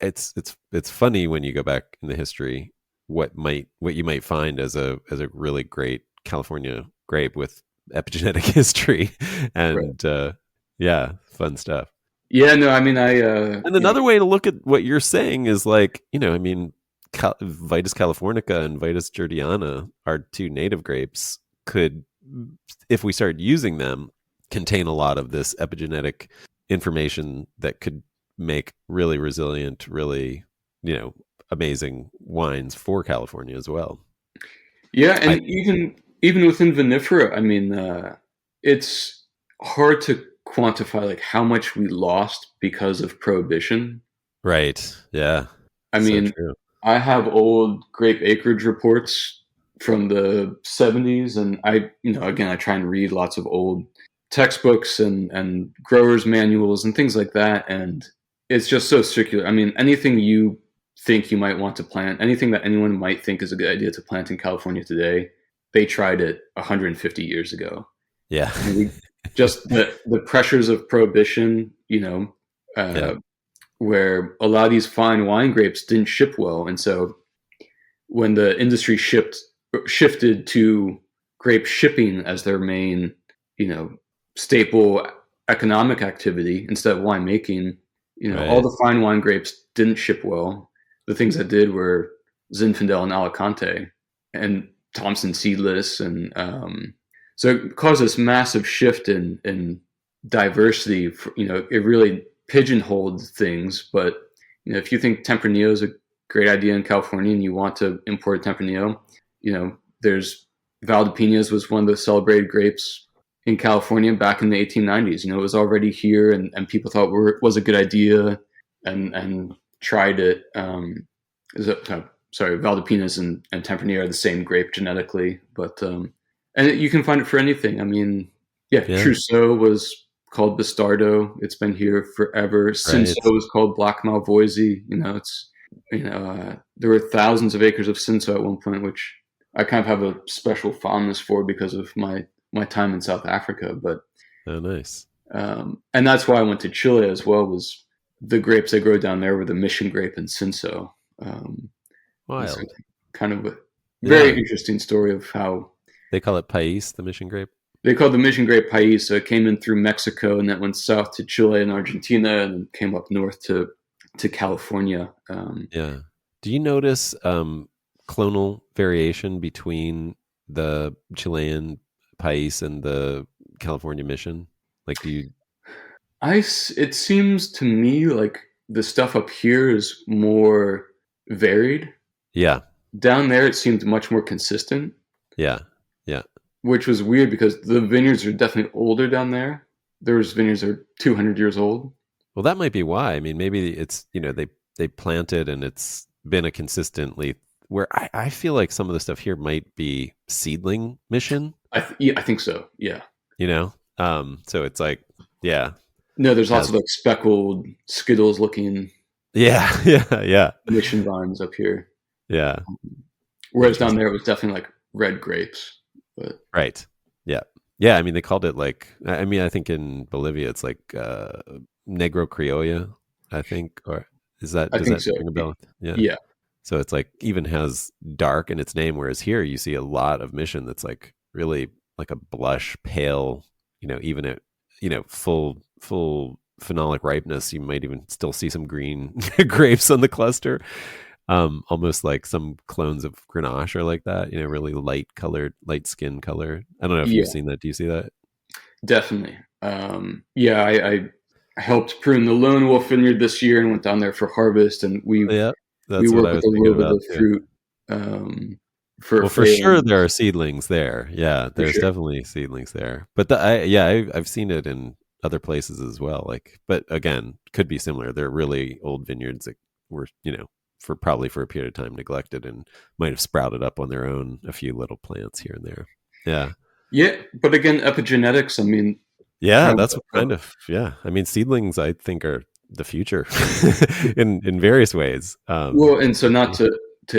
it's funny when you go back in the history what you might find as a really great California grape with epigenetic history right. and yeah, fun stuff. Yeah, no, I mean, And another way to look at what you're saying is like, I mean, Vitis californica and Vitis Jordiana are two native grapes could, if we start using them, contain a lot of this epigenetic information that could make really resilient, really, amazing wines for California as well. yeah, I and even within vinifera, I mean, it's hard to quantify like how much we lost because of prohibition. Right. Yeah. I So mean, true. I have old grape acreage reports from the 70s, and again, I try and read lots of old textbooks and growers manuals and things like that, and it's just so circular. I mean, anything you think you might want to plant, anything that anyone might think is a good idea to plant in California today, they tried it 150 years ago. Yeah. And we just the pressures of prohibition, Yeah. uh, where a lot of these fine wine grapes didn't ship well, and so when the industry shifted to grape shipping as their main, you know, staple economic activity instead of winemaking, all Right. the fine wine grapes didn't ship well. The things that did were Zinfandel and Alicante and Thompson Seedless, and so it caused this massive shift in diversity. It really pigeonholed things. But if you think Tempranillo is a great idea in California and you want to import Tempranillo, there's Valdepenas was one of the celebrated grapes in California back in the 1890s. It was already here, and people thought was a good idea, and tried it. Sorry, Valdepenas and Tempranillo are the same grape genetically, but and you can find it for anything. I mean, yeah, Yeah. Trousseau was called Bastardo. It's been here forever. Cinsault Right. was called Black Malvoisie. There were thousands of acres of Cinsault at one point, which I kind of have a special fondness for because of my time in South Africa. But Oh, nice. and that's why I went to Chile as well. Was the grapes they grow down there were the Mission grape and Cinsault. And so Wild. kind of a very Yeah. interesting story of how They call it Pais, the mission grape. they called the Mission grape Pais. So it came in through Mexico and then went south to Chile and Argentina and then came up north to California. Yeah. Do you notice clonal variation between the Chilean Pais and the California mission? Like, do you? It seems to me like the stuff up here is more varied. Yeah. Down there, it seemed much more consistent, Yeah. Yeah. which was weird because the vineyards are definitely older down there. There's vineyards that are 200 years old. Well, that might be why. I mean, maybe it's they planted and it's been a consistently where I feel like some of the stuff here might be seedling mission. Yeah, I think so. Yeah. So it's like, yeah, No, there's lots has of like speckled Skittles looking yeah, yeah, yeah, mission vines up here. yeah. Whereas down Interesting. there it was definitely like red grapes. But Right. Yeah. Yeah. I mean, they called it like, I mean, I think in Bolivia, it's like Negro Criolla, I think, or I does think that so. ring a bell? Yeah. Yeah. So it's like even has dark in its name, whereas here you see a lot of mission that's like really like a blush pale, even at, full phenolic ripeness, you might even still see some green grapes on the cluster. Almost like some clones of Grenache are like that, really light skin color. I don't know if you've Yeah, seen that. Do you see that? definitely. Yeah, I helped prune the Lone Wolf Vineyard this year and went down there for harvest, and Yeah, we that's what work I with was a thinking little bit about of too. fruit for Well, for sure failing there are seedlings there. Yeah, for there's sure. definitely seedlings there. But I've seen it in other places as well. Like, but again, could be similar. They're really old vineyards that were, for a period of time neglected and might have sprouted up on their own, a few little plants here and there. Yeah. Yeah, but again, epigenetics. I mean, Yeah, kind that's what of. kind of, yeah. I mean, seedlings, I think, are the future in various ways. Well, and so not to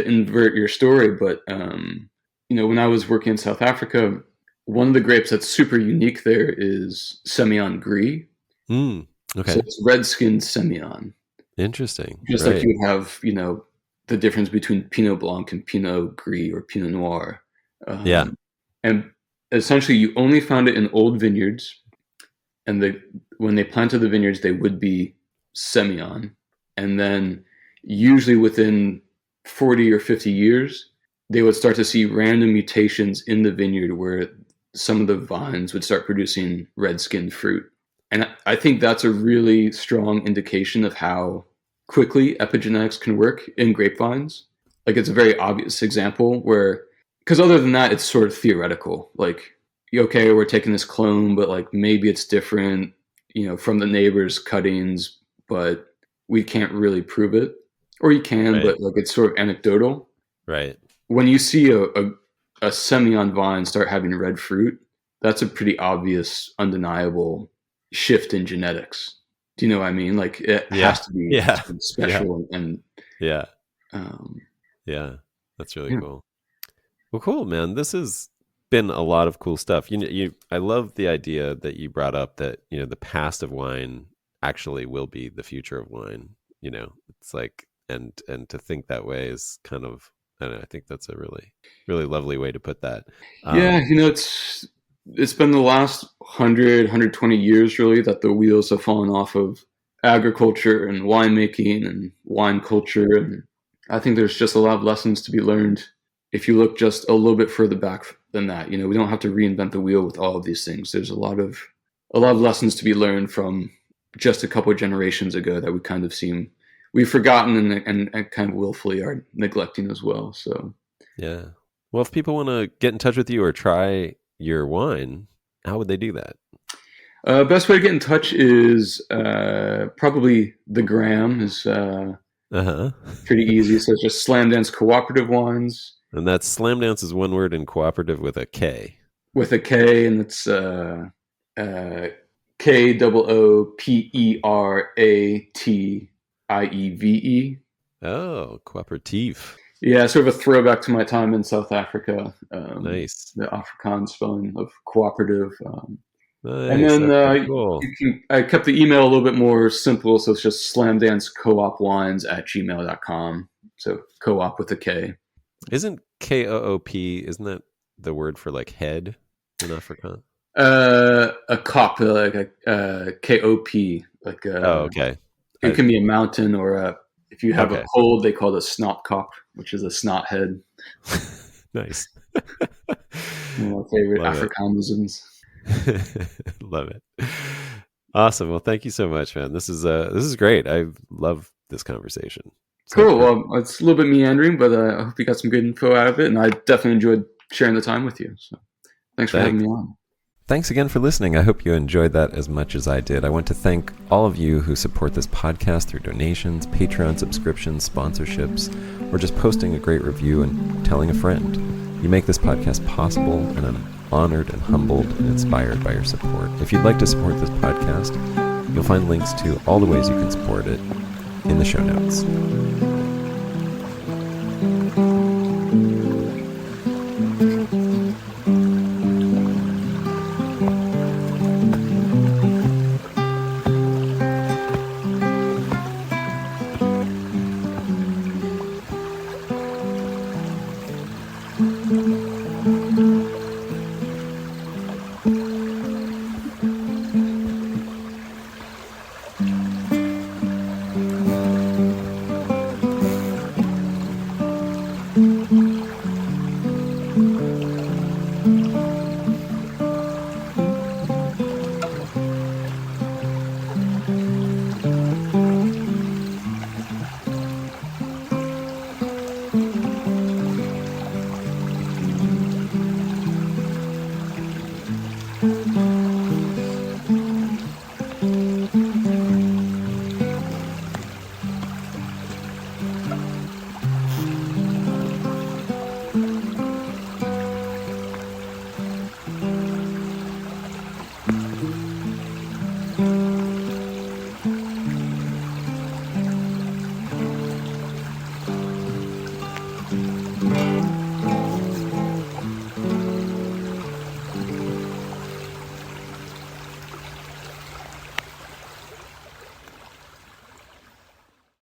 invert your story, but when I was working in South Africa, one of the grapes that's super unique there is Semillon Gris. Mm, So okay. it's red-skinned Semillon, Interesting. just like Right. you would have, the difference between Pinot Blanc and Pinot Gris or Pinot Noir. Yeah. And essentially, you only found it in old vineyards, and when they planted the vineyards, they would be Semillon, and then usually within 40 or 50 years, they would start to see random mutations in the vineyard where some of the vines would start producing red-skinned fruit. And I think that's a really strong indication of how quickly epigenetics can work in grapevines. Like it's a very obvious example where, because other than that, it's sort of theoretical. Like, okay, we're taking this clone, but like maybe it's different, from the neighbor's cuttings, but we can't really prove it. Or you can, Right. but like it's sort of anecdotal. Right. When you see a Semillon vine start having red fruit, that's a pretty obvious, undeniable shift in genetics. Do you know what I mean? Like it Yeah. has to be Yeah. Yeah. special and Yeah. um, Yeah. That's really yeah. cool. Well, cool, man. This has been a lot of cool stuff. I love the idea that you brought up that, the past of wine actually will be the future of wine. It's like, and to think that way is kind of, I don't know, I think that's a really, really lovely way to put that. Yeah, Um, it's been the last 120 years really that the wheels have fallen off of agriculture and winemaking and wine culture, and I think there's just a lot of lessons to be learned if you look just a little bit further back than that. We don't have to reinvent the wheel with all of these things. There's a lot of lessons to be learned from just a couple of generations ago that we've forgotten and kind of willfully are neglecting as well. So yeah. Well, if people want to get in touch with you or try your wine, how would they do that? best way to get in touch is probably the gram is Uh-huh. pretty easy. So it's just Slamdance Koöperatieve Wines And that's Slamdance is one word and cooperative with a K. with a K, and it's Kooperative. Oh, cooperative. Yeah, sort of a throwback to my time in South Africa. Nice. The Afrikaans spelling of cooperative. And Nice. then That's so cool. I kept the email a little bit more simple, so it's just slamdancecoopwines@gmail.com. So co-op with a K. Isn't KOOP, isn't that the word for like head in Afrikaans? A cop, like a KOP, like Oh, okay. it can be a mountain or if you have a Okay. cold, they call it a snot cop, which is a snot head. Nice. One of my favorite Love it. Afrikanisms. Love it. Awesome. Well, thank you so much, man. This is great. I love this conversation. So Cool. Well, it's a little bit meandering, but I hope you got some good info out of it, and I definitely enjoyed sharing the time with you. So thanks for having me on. Thanks again for listening. I hope you enjoyed that as much as I did. I want to thank all of you who support this podcast through donations, Patreon subscriptions, sponsorships, or just posting a great review and telling a friend. You make this podcast possible, and I'm honored and humbled and inspired by your support. If you'd like to support this podcast, you'll find links to all the ways you can support it in the show notes.